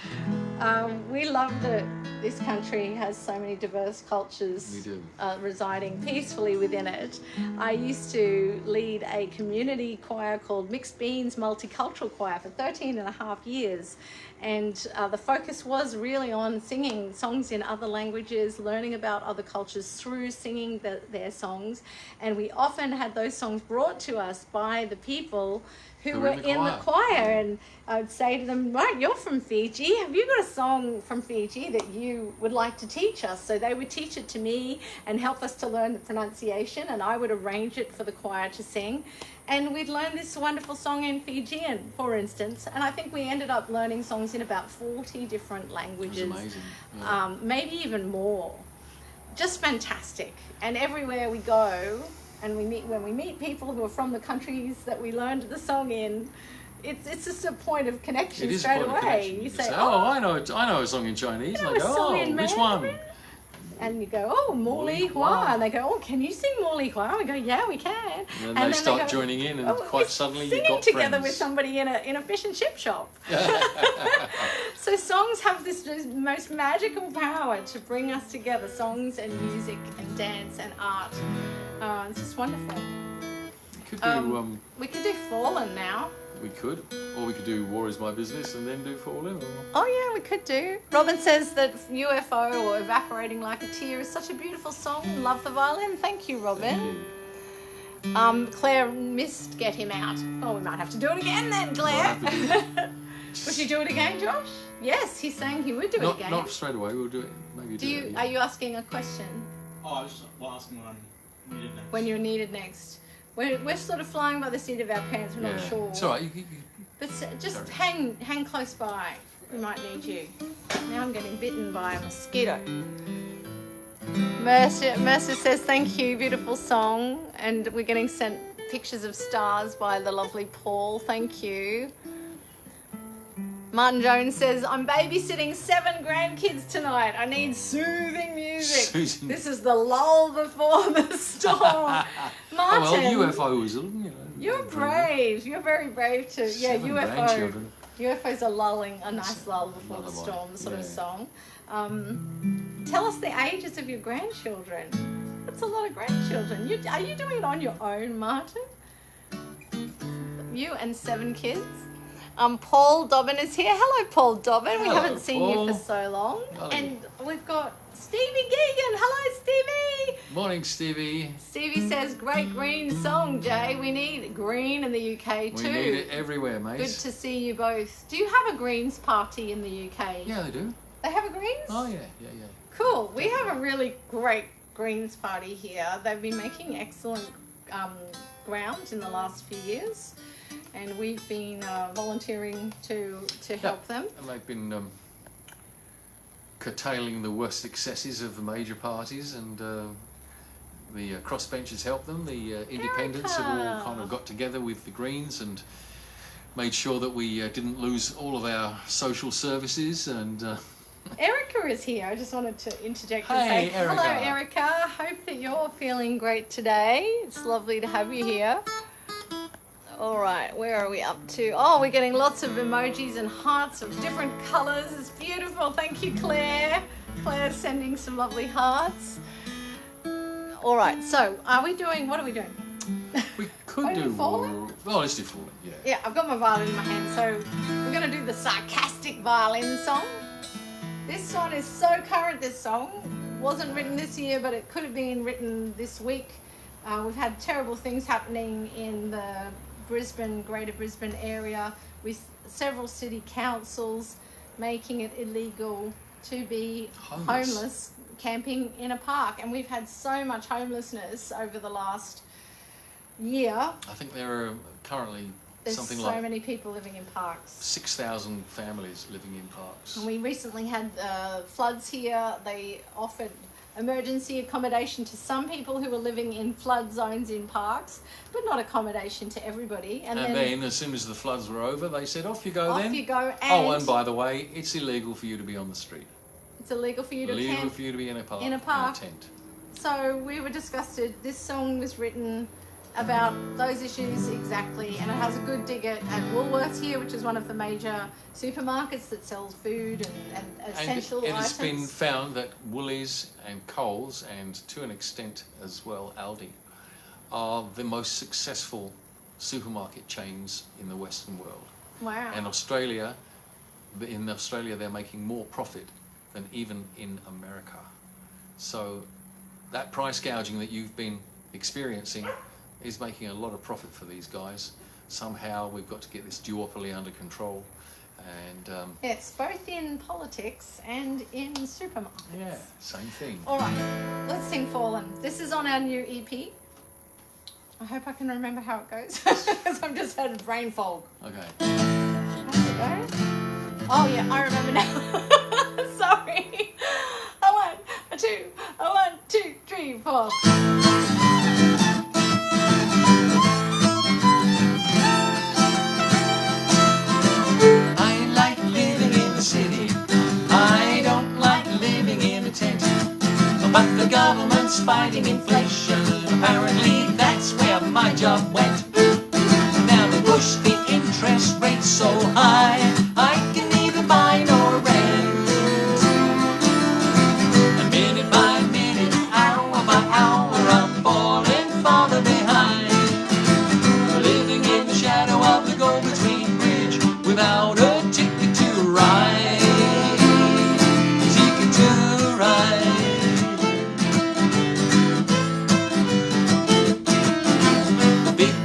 Speaker 3: We love that this country has so many diverse cultures
Speaker 1: We do.
Speaker 3: residing peacefully within it. I used to lead a community choir called Mixed Beans Multicultural Choir for 13 and a half years. And the focus was really on singing songs in other languages, learning about other cultures through singing their songs. And we often had those songs brought to us by the people who were in the choir. And I would say to them, right, you're from Fiji. Have you got a song from Fiji that you would like to teach us? So they would teach it to me and help us to learn the pronunciation. And I would arrange it for the choir to sing. And we'd learn this wonderful song in Fijian, for instance. And I think we ended up learning songs in about 40 different languages.
Speaker 1: That's amazing. Yeah.
Speaker 3: Maybe even more. Just fantastic. And everywhere we go, and when we meet people who are from the countries that we learned the song in, it's just a point of connection
Speaker 1: It is
Speaker 3: straight
Speaker 1: a point of
Speaker 3: away.
Speaker 1: connection.
Speaker 3: You
Speaker 1: It's
Speaker 3: say,
Speaker 1: I know a song in Chinese.
Speaker 3: you know
Speaker 1: And I
Speaker 3: a
Speaker 1: go,
Speaker 3: song in
Speaker 1: which
Speaker 3: Mandarin?
Speaker 1: one?
Speaker 3: And you go, oh, Morley Hua. And they go, oh, can you sing Morley Hua? And we go, yeah, we can.
Speaker 1: And then they start
Speaker 3: go,
Speaker 1: joining in, and
Speaker 3: oh,
Speaker 1: quite
Speaker 3: it's
Speaker 1: suddenly you've
Speaker 3: singing
Speaker 1: got
Speaker 3: together
Speaker 1: friends.
Speaker 3: with somebody in a fish and chip shop. So songs have this most magical power to bring us together. Songs and music and dance and art. It's just wonderful.
Speaker 1: We could do,
Speaker 3: We could do Fallen now.
Speaker 1: we could, or we could do War Is My Business and then do Fallen.
Speaker 3: Oh yeah, we could do. Robin says that UFO or Evaporating Like a Tear is such a beautiful song. Love the violin. Thank you, Robin. Claire missed Get Him Out. Oh, we might have to do it again then, Claire. Would you do it again, Josh? Yes, he's saying he would do it again.
Speaker 1: Not straight away. We'll do it. Maybe do it.
Speaker 3: Are you asking a question?
Speaker 2: Oh, I was just asking when I'm needed next.
Speaker 3: When you're needed next. We're sort of flying by the seat of our pants. We're not sure.
Speaker 1: It's all right.
Speaker 3: But just hang close by. We might need you. Now I'm getting bitten by a mosquito. Mercer says, thank you, beautiful song. And we're getting sent pictures of stars by the lovely Paul. Thank you. Martin Jones says, I'm babysitting 7 grandkids tonight. I need soothing music.
Speaker 1: Soothing.
Speaker 3: This is the lull before the storm. Martin.
Speaker 1: Oh, well, UFOs,
Speaker 3: You're brave. You're very brave too. Yeah,
Speaker 1: 7 grandchildren.
Speaker 3: UFOs are lulling, a nice lull before the storm sort of song. Tell us the ages of your grandchildren. That's a lot of grandchildren. Are you doing it on your own, Martin? You and 7 kids? Paul Dobbin is here. Hello, Paul Dobbin. We
Speaker 1: Hello,
Speaker 3: haven't seen
Speaker 1: Paul.
Speaker 3: you for so long.
Speaker 1: Hello.
Speaker 3: And we've got Stevie Geegan. Hello, Stevie.
Speaker 1: Morning, Stevie.
Speaker 3: Stevie says, great green song, Jay. We need green in the UK too.
Speaker 1: We need it everywhere, mate.
Speaker 3: Good to see you both. Do you have a Greens party in the UK?
Speaker 1: Yeah, they do.
Speaker 3: They have a Greens?
Speaker 1: Oh, yeah.
Speaker 3: Cool. We have a really great Greens party here. They've been making excellent ground in the last few years. and we've been volunteering to help them.
Speaker 1: And they've been curtailing the worst excesses of the major parties, and the crossbenchers helped them. The independents have all kind of got together with the Greens and made sure that we didn't lose all of our social services. And
Speaker 3: Erica is here. I just wanted to interject
Speaker 1: Hey,
Speaker 3: and say
Speaker 1: Erica.
Speaker 3: hello, Erica. Hope that you're feeling great today. It's lovely to have you here. All right, where are we up to? Oh, we're getting lots of emojis and hearts of different colours. It's beautiful. Thank you, Claire. Claire's sending some lovely hearts. All right, so what are we doing?
Speaker 1: we could
Speaker 3: Are you
Speaker 1: do
Speaker 3: falling?
Speaker 1: more. Oh, let's do falling, yeah.
Speaker 3: Yeah, I've got my violin in my hand, so we're going to do the sarcastic violin song. This one is so current, this song. Wasn't written this year, but it could have been written this week. We've had terrible things happening in the Greater Brisbane area, with several city councils making it illegal to be homeless camping in a park. And we've had so much homelessness over the last year.
Speaker 1: I think there are currently
Speaker 3: There's
Speaker 1: something
Speaker 3: so
Speaker 1: like
Speaker 3: many people living in parks.
Speaker 1: 6,000 families living in parks.
Speaker 3: And we recently had floods here. They offered emergency accommodation to some people who were living in flood zones in parks, but not accommodation to everybody.
Speaker 1: And then as soon as the floods were over, they said, off you go then.
Speaker 3: Off you go.
Speaker 1: And by the way, it's illegal for you to be on the street.
Speaker 3: It's illegal for you to
Speaker 1: Illegal
Speaker 3: camp
Speaker 1: for you to be in a park.
Speaker 3: in a park.
Speaker 1: In a tent.
Speaker 3: So we were disgusted. This song was written about those issues exactly, and it has a good dig at Woolworths here, which is one of the major supermarkets that sells food and essential
Speaker 1: And
Speaker 3: items.
Speaker 1: it's been found that Woolies and Coles, and to an extent as well Aldi, are the most successful supermarket chains in the Western world.
Speaker 3: Wow.
Speaker 1: And in Australia they're making more profit than even in America. So that price gouging that you've been experiencing is making a lot of profit for these guys. Somehow we've got to get this duopoly under control. And
Speaker 3: Yes, both in politics and in supermarkets.
Speaker 1: yeah, same thing.
Speaker 3: All right, let's sing Fallen. This is on our new EP. I hope I can remember how it goes, because I've just had a brain fog.
Speaker 1: Okay.
Speaker 3: How's it go? Oh yeah, I remember now. Sorry. A one, two, three, four.
Speaker 1: I like living in the city. I don't like living in a tent. But the government's fighting inflation. Apparently that's where my job went. Now they push the interest rate so high, I can neither buy nor rent. And minute by minute, hour by hour, I'm falling farther behind. Living in the shadow of the go-between bridge without a ticket to ride. Ticket to ride.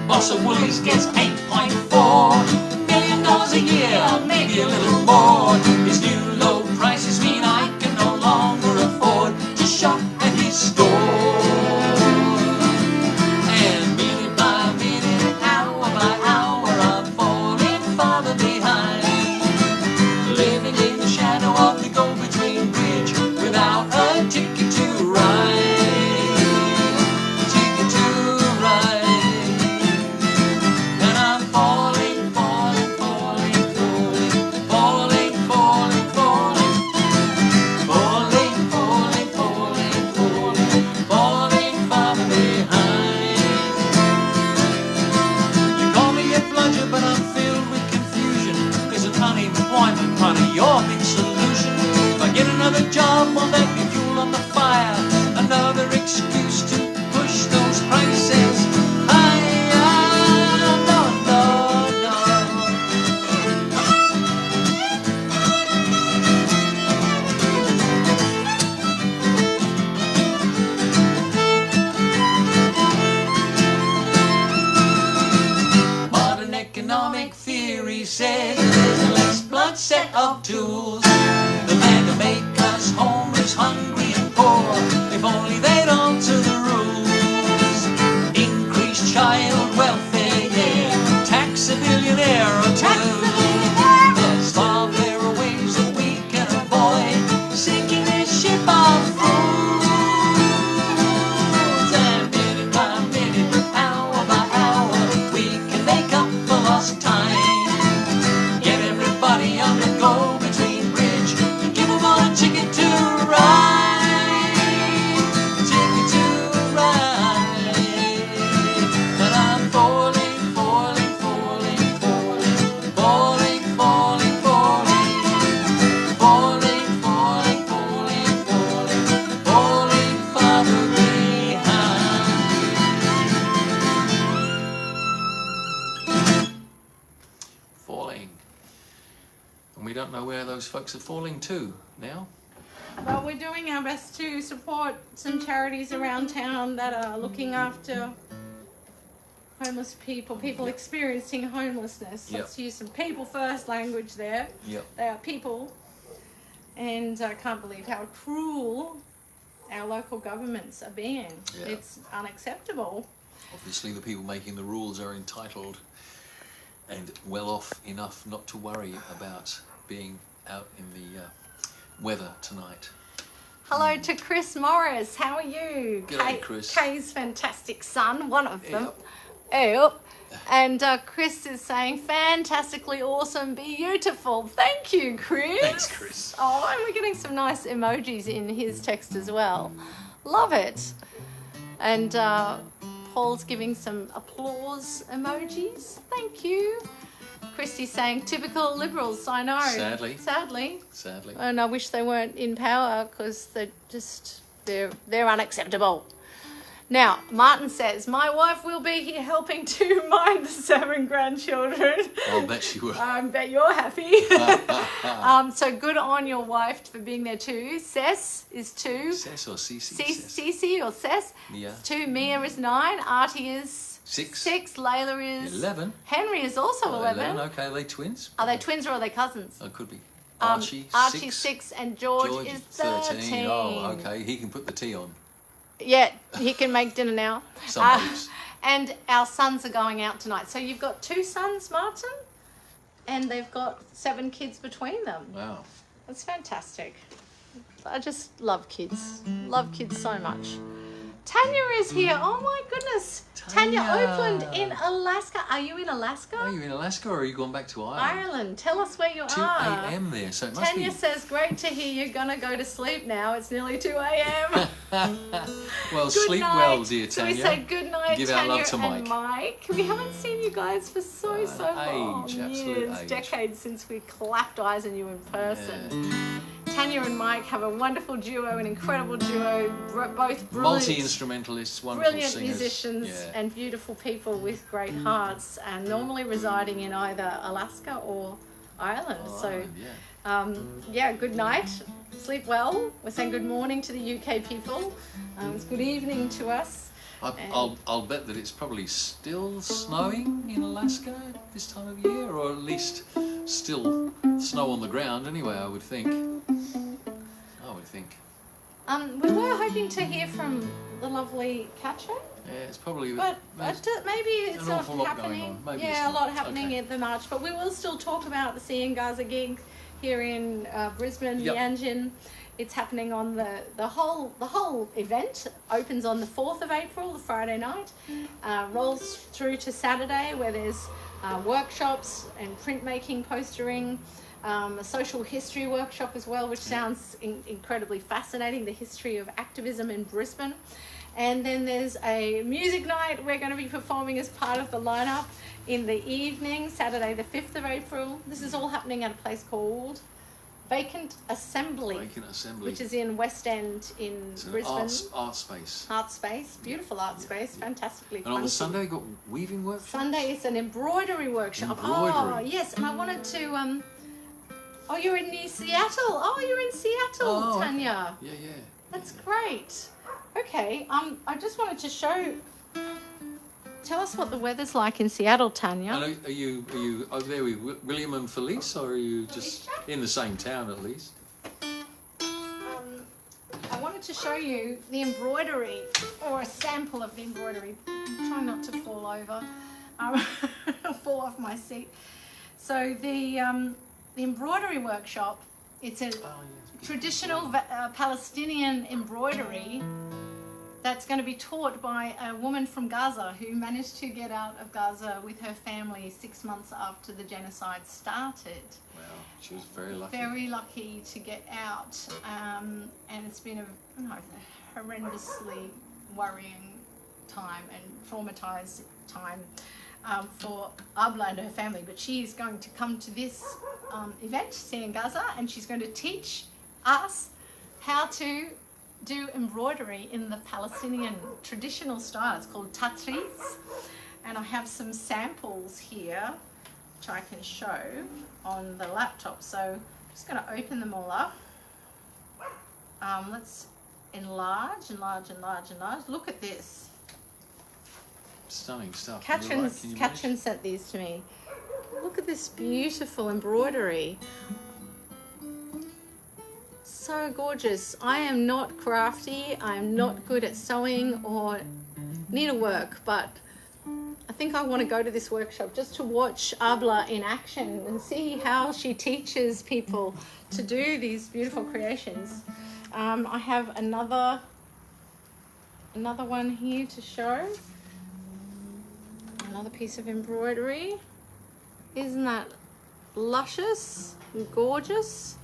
Speaker 1: Boss of Woolies gets $8.4 million a year, maybe a little more. His new low prices mean I can no longer afford to shop at his store. And minute by minute, hour by hour, I'm falling farther behind. Living in the shadow of the go-between bridge without a ticket to ride. Ticket to ride. Your big solution. If I get another job, well, that be fuel on the fire. Another excuse to push those prices higher. No, no, no. Modern economic theory says there's a less blood set of tools. The man to make us homeless, hungry and poor. If only they'd alter the rules. Increase child welfare, yeah. Tax $1 billion those folks are falling too now.
Speaker 3: Well, we're doing our best to support some charities around town that are looking after homeless people experiencing homelessness.
Speaker 1: Yep.
Speaker 3: Let's use some people first language there.
Speaker 1: Yep.
Speaker 3: They are people. And I can't believe how cruel our local governments are being.
Speaker 1: Yeah.
Speaker 3: It's unacceptable.
Speaker 1: Obviously, the people making the rules are entitled and well off enough not to worry about being out in the weather tonight.
Speaker 3: Hello to Chris Morris. How are you?
Speaker 1: G'day, Chris.
Speaker 3: Kay's fantastic son, one of them.
Speaker 1: Yep.
Speaker 3: Yep. And Chris is saying, fantastically awesome, beautiful. Thank you, Chris.
Speaker 1: Thanks, Chris.
Speaker 3: Oh, and we're getting some nice emojis in his text as well. Love it. And Paul's giving some applause emojis. Thank you. Christy's saying, typical Liberals, I know.
Speaker 1: Sadly.
Speaker 3: And I wish they weren't in power because they're unacceptable. Now, Martin says, my wife will be here helping to mind the 7 grandchildren.
Speaker 1: I'll bet she will.
Speaker 3: I bet you're happy. So good on your wife for being there too. Cess is 2.
Speaker 1: Cess or Cece?
Speaker 3: Cece or Cess.
Speaker 1: Yeah.
Speaker 3: 2. Mia is 9. Artie is
Speaker 1: 6.
Speaker 3: 6. Layla is
Speaker 1: 11.
Speaker 3: Henry is also 11.
Speaker 1: Okay, are they twins?
Speaker 3: Are they twins or are they cousins?
Speaker 1: Oh, could be.
Speaker 3: Archie's 6 and George is 13.
Speaker 1: Oh, okay. He can put the tea on.
Speaker 3: Yeah, he can make dinner now.
Speaker 1: Some weeks.
Speaker 3: And our sons are going out tonight. So you've got 2 sons, Martin, and they've got 7 kids between them.
Speaker 1: Wow.
Speaker 3: That's fantastic. I just love kids. Love kids so much. Tanya is here. Oh my goodness. Tanya Oakland in Alaska. Are you in Alaska?
Speaker 1: Are you in Alaska or are you going back to Ireland?
Speaker 3: Ireland. Tell us where you
Speaker 1: 2
Speaker 3: are.
Speaker 1: a.m. there, so it must
Speaker 3: Tanya
Speaker 1: be...
Speaker 3: says, great to hear you're going to go to sleep now. It's nearly 2 a.m.
Speaker 1: Well,
Speaker 3: Good
Speaker 1: sleep
Speaker 3: night.
Speaker 1: well, dear Tanya.
Speaker 3: So we say good night,
Speaker 1: Give our
Speaker 3: Tanya
Speaker 1: love to
Speaker 3: and Mike. We haven't seen you guys for so long.
Speaker 1: Absolute age.
Speaker 3: Decades since we clapped eyes on you in person. Tanya and Mike have a wonderful duo, an incredible duo, both brilliant,
Speaker 1: multi-instrumentalists, wonderful
Speaker 3: brilliant
Speaker 1: singers.
Speaker 3: musicians and beautiful people with great hearts, and normally residing in either Alaska or Ireland. Good night. Sleep well. We're saying good morning to the UK people. It's good evening to us.
Speaker 1: I'll bet that it's probably still snowing in Alaska this time of year, or at least still snow on the ground anyway, I would think.
Speaker 3: We were hoping to hear from the lovely Cath.
Speaker 1: Yeah, it's probably...
Speaker 3: But maybe it's not happening. A lot happening at the march. But we will still talk about the Seeing Gaza gig here in Brisbane, Yanjin. It's happening on the whole event opens on the 4th of April, the Friday night, rolls through to Saturday, where there's workshops and printmaking, postering, a social history workshop as well, which sounds incredibly fascinating, the history of activism in Brisbane. And then there's a music night we're going to be performing as part of the lineup in the evening, Saturday the 5th of April. This is all happening at a place called Vacant Assembly, which is in West End in Brisbane.
Speaker 1: Art space.
Speaker 3: Art space, beautiful art space, fantastically.
Speaker 1: And on the Sunday, you've got weaving workshop?
Speaker 3: Sunday is an embroidery workshop. Oh, yes, and I wanted to... Oh, you're in Seattle. Oh, you're in Seattle, Tanya.
Speaker 1: Yeah.
Speaker 3: That's great. Okay, I just wanted to show... Tell us what the weather's like in Seattle, Tanya.
Speaker 1: And are you over there with William and Felice, or are you just in the same town at least?
Speaker 3: I wanted to show you the embroidery, or a sample of the embroidery. Try not to fall over. Fall off my seat. So the embroidery workshop, it's a traditional Palestinian embroidery that's going to be taught by a woman from Gaza who managed to get out of Gaza with her family 6 months after the genocide started.
Speaker 1: Wow, she was very lucky.
Speaker 3: Very lucky to get out, and it's been a horrendously worrying time and traumatized time for Abla and her family. But she is going to come to this event, Seeing Gaza, and she's going to teach us how to do embroidery in the Palestinian traditional style. It's called tatris, and I have some samples here which I can show on the laptop. So Just going to open them all up. Let's enlarge. Look at this.
Speaker 1: Stunning stuff.
Speaker 3: Katrin sent these to me. Look at this beautiful embroidery. So gorgeous. I am not crafty. I am not good at sewing or needlework, but I think I want to go to this workshop just to watch Abla in action and see how she teaches people to do these beautiful creations. I have another one here to show. Another piece of embroidery. Isn't that luscious and gorgeous?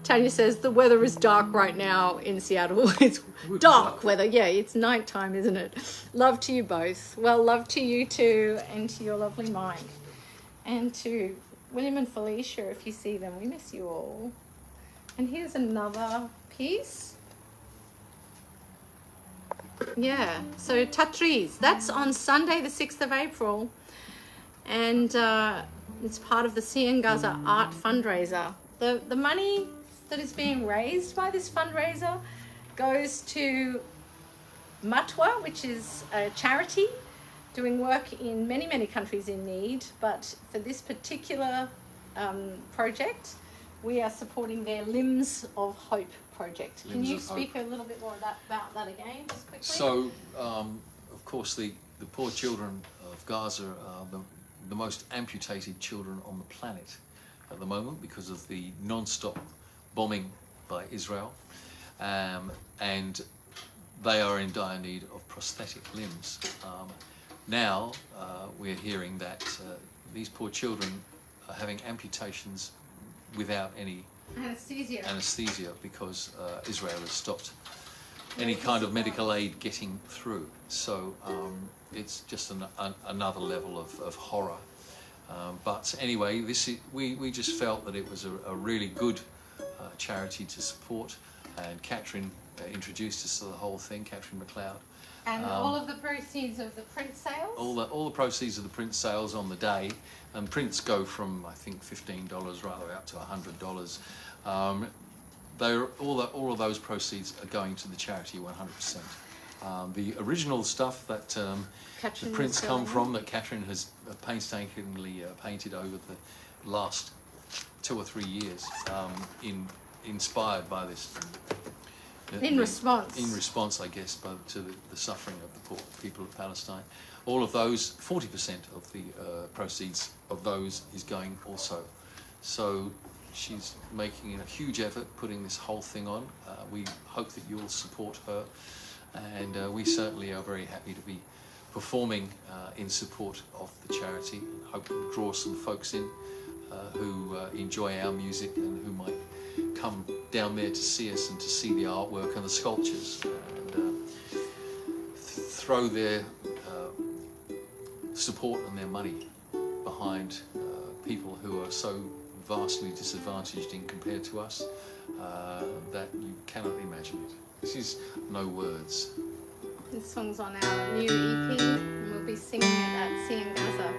Speaker 3: Tanya says the weather is dark right now in Seattle. It's dark weather. Yeah, it's nighttime, isn't it? Love to you both. Well, love to you too, and to your lovely mind. And to William and Felicia, if you see them, we miss you all. And here's another piece. Yeah, so Tatris. That's on Sunday, the 6th of April. And it's part of the Siengaza Art Fundraiser. The money that is being raised by this fundraiser goes to Matwa, which is a charity doing work in many, many countries in need. But for this particular project, we are supporting their Limbs of Hope project. Can you speak a little bit more about that again, just quickly?
Speaker 1: So, of course, the poor children of Gaza are the most amputated children on the planet at the moment because of the non-stop bombing by Israel, and they are in dire need of prosthetic limbs. Now we're hearing that these poor children are having amputations without any anesthesia because Israel has stopped any kind of medical aid getting through. So it's just another level of horror. But anyway, we just felt that it was a really good charity to support, and Katrin introduced us to the whole thing, Katrin McLeod.
Speaker 3: And all of the proceeds of the print sales?
Speaker 1: All the proceeds of the print sales on the day, and prints go from I think $15 rather up to $100. All of those proceeds are going to the charity 100%. The original stuff that the prints come from, that Katrin has painstakingly painted over the last 2 or 3 years, inspired by this.
Speaker 3: In response,
Speaker 1: I guess, to the suffering of the poor people of Palestine. All of those, 40% of the proceeds of those is going also. So she's making a huge effort putting this whole thing on. We hope that you'll support her, and we certainly are very happy to be performing in support of the charity. Hope to draw some folks in who enjoy our music and who might come down there to see us and to see the artwork and the sculptures, and throw their support and their money behind people who are so vastly disadvantaged in compared to us that you cannot imagine it. This is no words.
Speaker 3: This song's on our new EP, and we'll be singing it at Siengaza.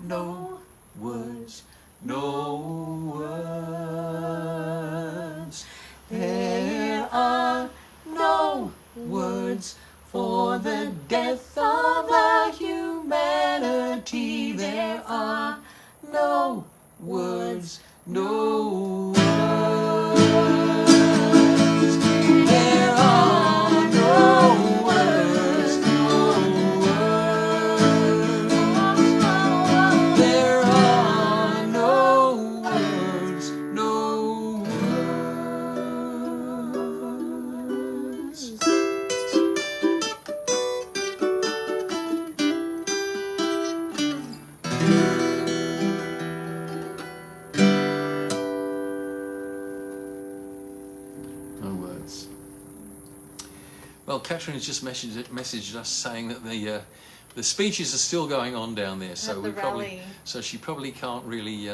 Speaker 1: no words, no words. There are no words for the death of our humanity. There are no words, no words. There are no words, no words. There are no words, no words. No words. Well, Catherine has just messaged us saying that the speeches are still going on down there, so
Speaker 3: the rally.
Speaker 1: she probably can't really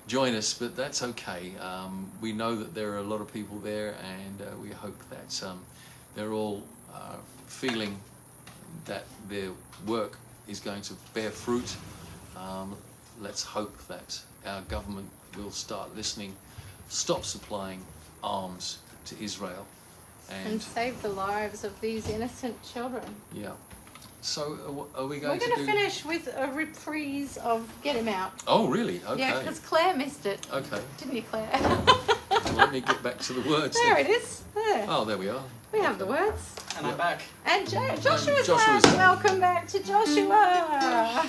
Speaker 1: join us, but that's okay. We know that there are a lot of people there, and we hope that they're all feeling that their work is going to bear fruit. Let's hope that our government will start listening, stop supplying arms to Israel,
Speaker 3: And save the lives of these innocent children.
Speaker 1: yeah. So are we going
Speaker 3: We're going to
Speaker 1: do...
Speaker 3: finish with a reprise of Get Him Out.
Speaker 1: Oh, really? Okay.
Speaker 3: Yeah, because Claire missed it.
Speaker 1: Okay.
Speaker 3: Didn't you, Claire?
Speaker 1: Well, let me get back to the words.
Speaker 3: There
Speaker 1: then.
Speaker 3: it is. There.
Speaker 1: Oh, there we are.
Speaker 3: We have the words.
Speaker 2: And I'm back.
Speaker 3: And Joshua's
Speaker 1: Joshua's
Speaker 3: back.
Speaker 1: back.
Speaker 3: Welcome back to Joshua,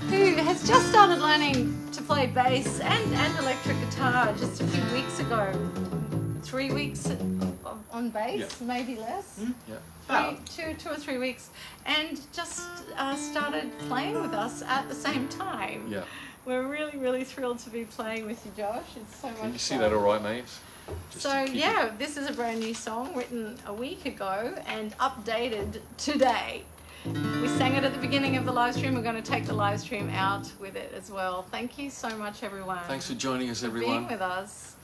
Speaker 3: who has just started learning to play bass and electric guitar just a few weeks ago. 3 weeks on bass,
Speaker 1: Yeah.
Speaker 3: maybe less.
Speaker 1: Yeah.
Speaker 3: Two or 3 weeks, and just started playing with us at the same time.
Speaker 1: Yeah.
Speaker 3: We're really, really thrilled to be playing with you, Josh. It's so much
Speaker 1: Can you see
Speaker 3: fun.
Speaker 1: that all right, mate? Just
Speaker 3: So
Speaker 1: to keep
Speaker 3: yeah, this is a brand new song written a week ago and updated today. We sang it at the beginning of the live stream. We're going to take the live stream out with it as well. Thank you so much, everyone.
Speaker 1: Thanks for joining us,
Speaker 3: for
Speaker 1: everyone.
Speaker 3: being with us.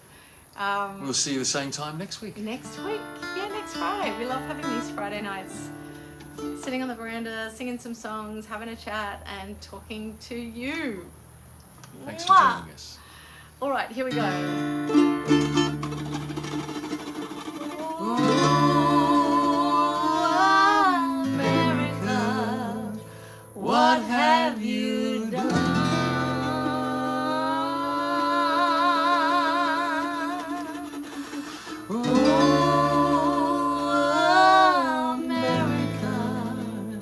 Speaker 1: We'll see you the same time next week.
Speaker 3: Next week, yeah, next Friday. We love having these Friday nights. Sitting on the veranda, singing some songs, having a chat, and talking to you.
Speaker 1: Thanks for
Speaker 3: Mwah.
Speaker 1: joining us.
Speaker 3: All right, here we go. America, what have you done? America,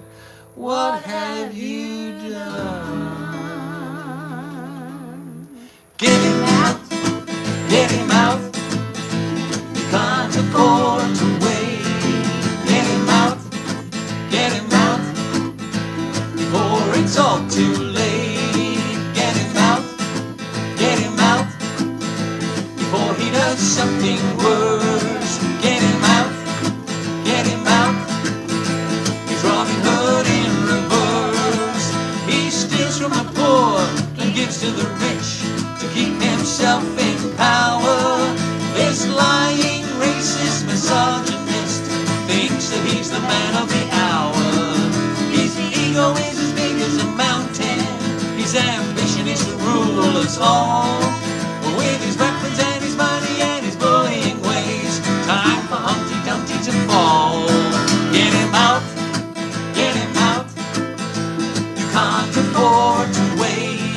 Speaker 3: what have you done?
Speaker 1: Get him out, get him out. You can't afford to wait. Get him out, before it's all too late. Get him out, before he does something worse. Get him out, he's Robin Hood in reverse. He steals from the poor and gives to the rich to keep himself in power. This lying, racist, misogynist thinks that he's the man of the hour. His ego is as big as a mountain. His ambition is to rule us all. With his weapons and his money and his bullying ways, time for Humpty Dumpty to fall. Get him out, you can't afford to wait.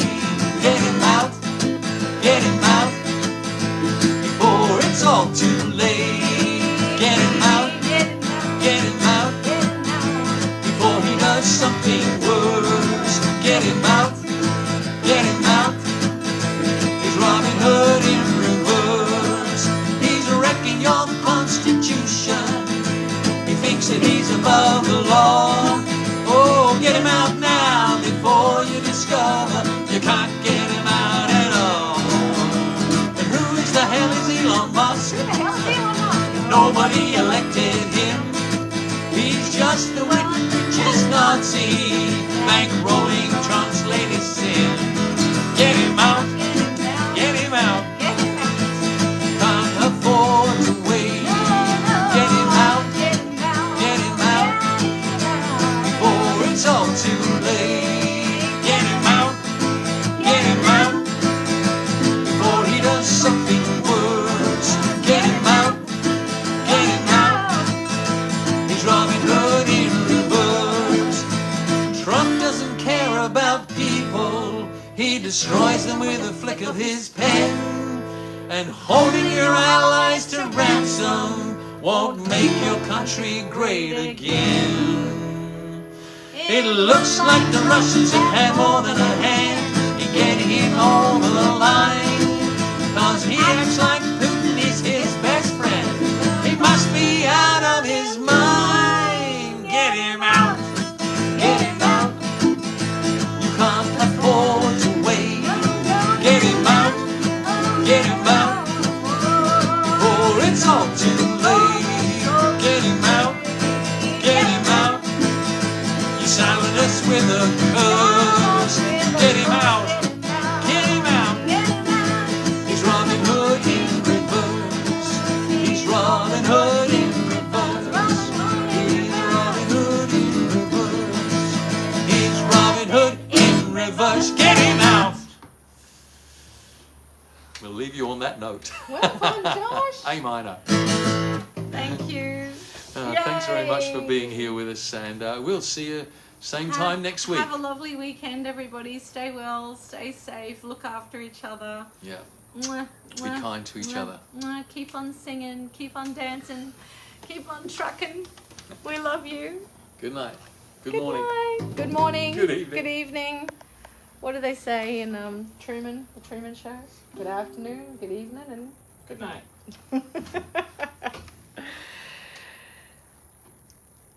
Speaker 1: Get him out, before it's all too late. Get him out, before he does something worse. Get him out, he's Robin Hood in reverse. He's wrecking your constitution. He thinks that he's above the law. Oh, get him out now before you discover you can't get him out at all. And who is the hell is Elon Musk?
Speaker 3: Who the hell is Elon Musk?
Speaker 1: Nobody elected him. He's just the wicked, richest Nazi, bankrolling Trump's latest sin. Get him out, can't afford to wait. Get him out, before it's all too late. Get him out, destroys them with a flick of his pen. And holding your allies to ransom won't make your country great again. It looks like the Russians have had more than a hand in getting him over the line. 'Cause he acts like Putin is his best friend. He must be out of his mind. Get him out. Get him out. You can't afford to wait. Get him out. Get him out. Or it's all too late. Get him out. Get him out. You silence us with a curse. Get him out. Get him out. He's Robin Hood in reverse. He's Robin Hood in reverse. He's Robin Hood in reverse. He's Robin Hood in reverse. Get him out. We'll leave you on that note.
Speaker 3: Well done, Josh.
Speaker 1: A minor.
Speaker 3: Thank you.
Speaker 1: Thanks very much for
Speaker 3: Yay.
Speaker 1: being here with us, and we'll see you same time next week.
Speaker 3: Have a lovely weekend, everybody. Stay well, stay safe, look after each other.
Speaker 1: Yeah,
Speaker 3: Mwah,
Speaker 1: be
Speaker 3: mwah,
Speaker 1: kind to each
Speaker 3: mwah,
Speaker 1: other.
Speaker 3: mwah. Keep on singing, keep on dancing, keep on trucking. We love you.
Speaker 1: Good night. Good
Speaker 3: Good
Speaker 1: morning.
Speaker 3: night. Good morning.
Speaker 1: Good evening.
Speaker 3: Good evening. What do they say in Truman, the Truman Show? Good afternoon, good evening, and good night.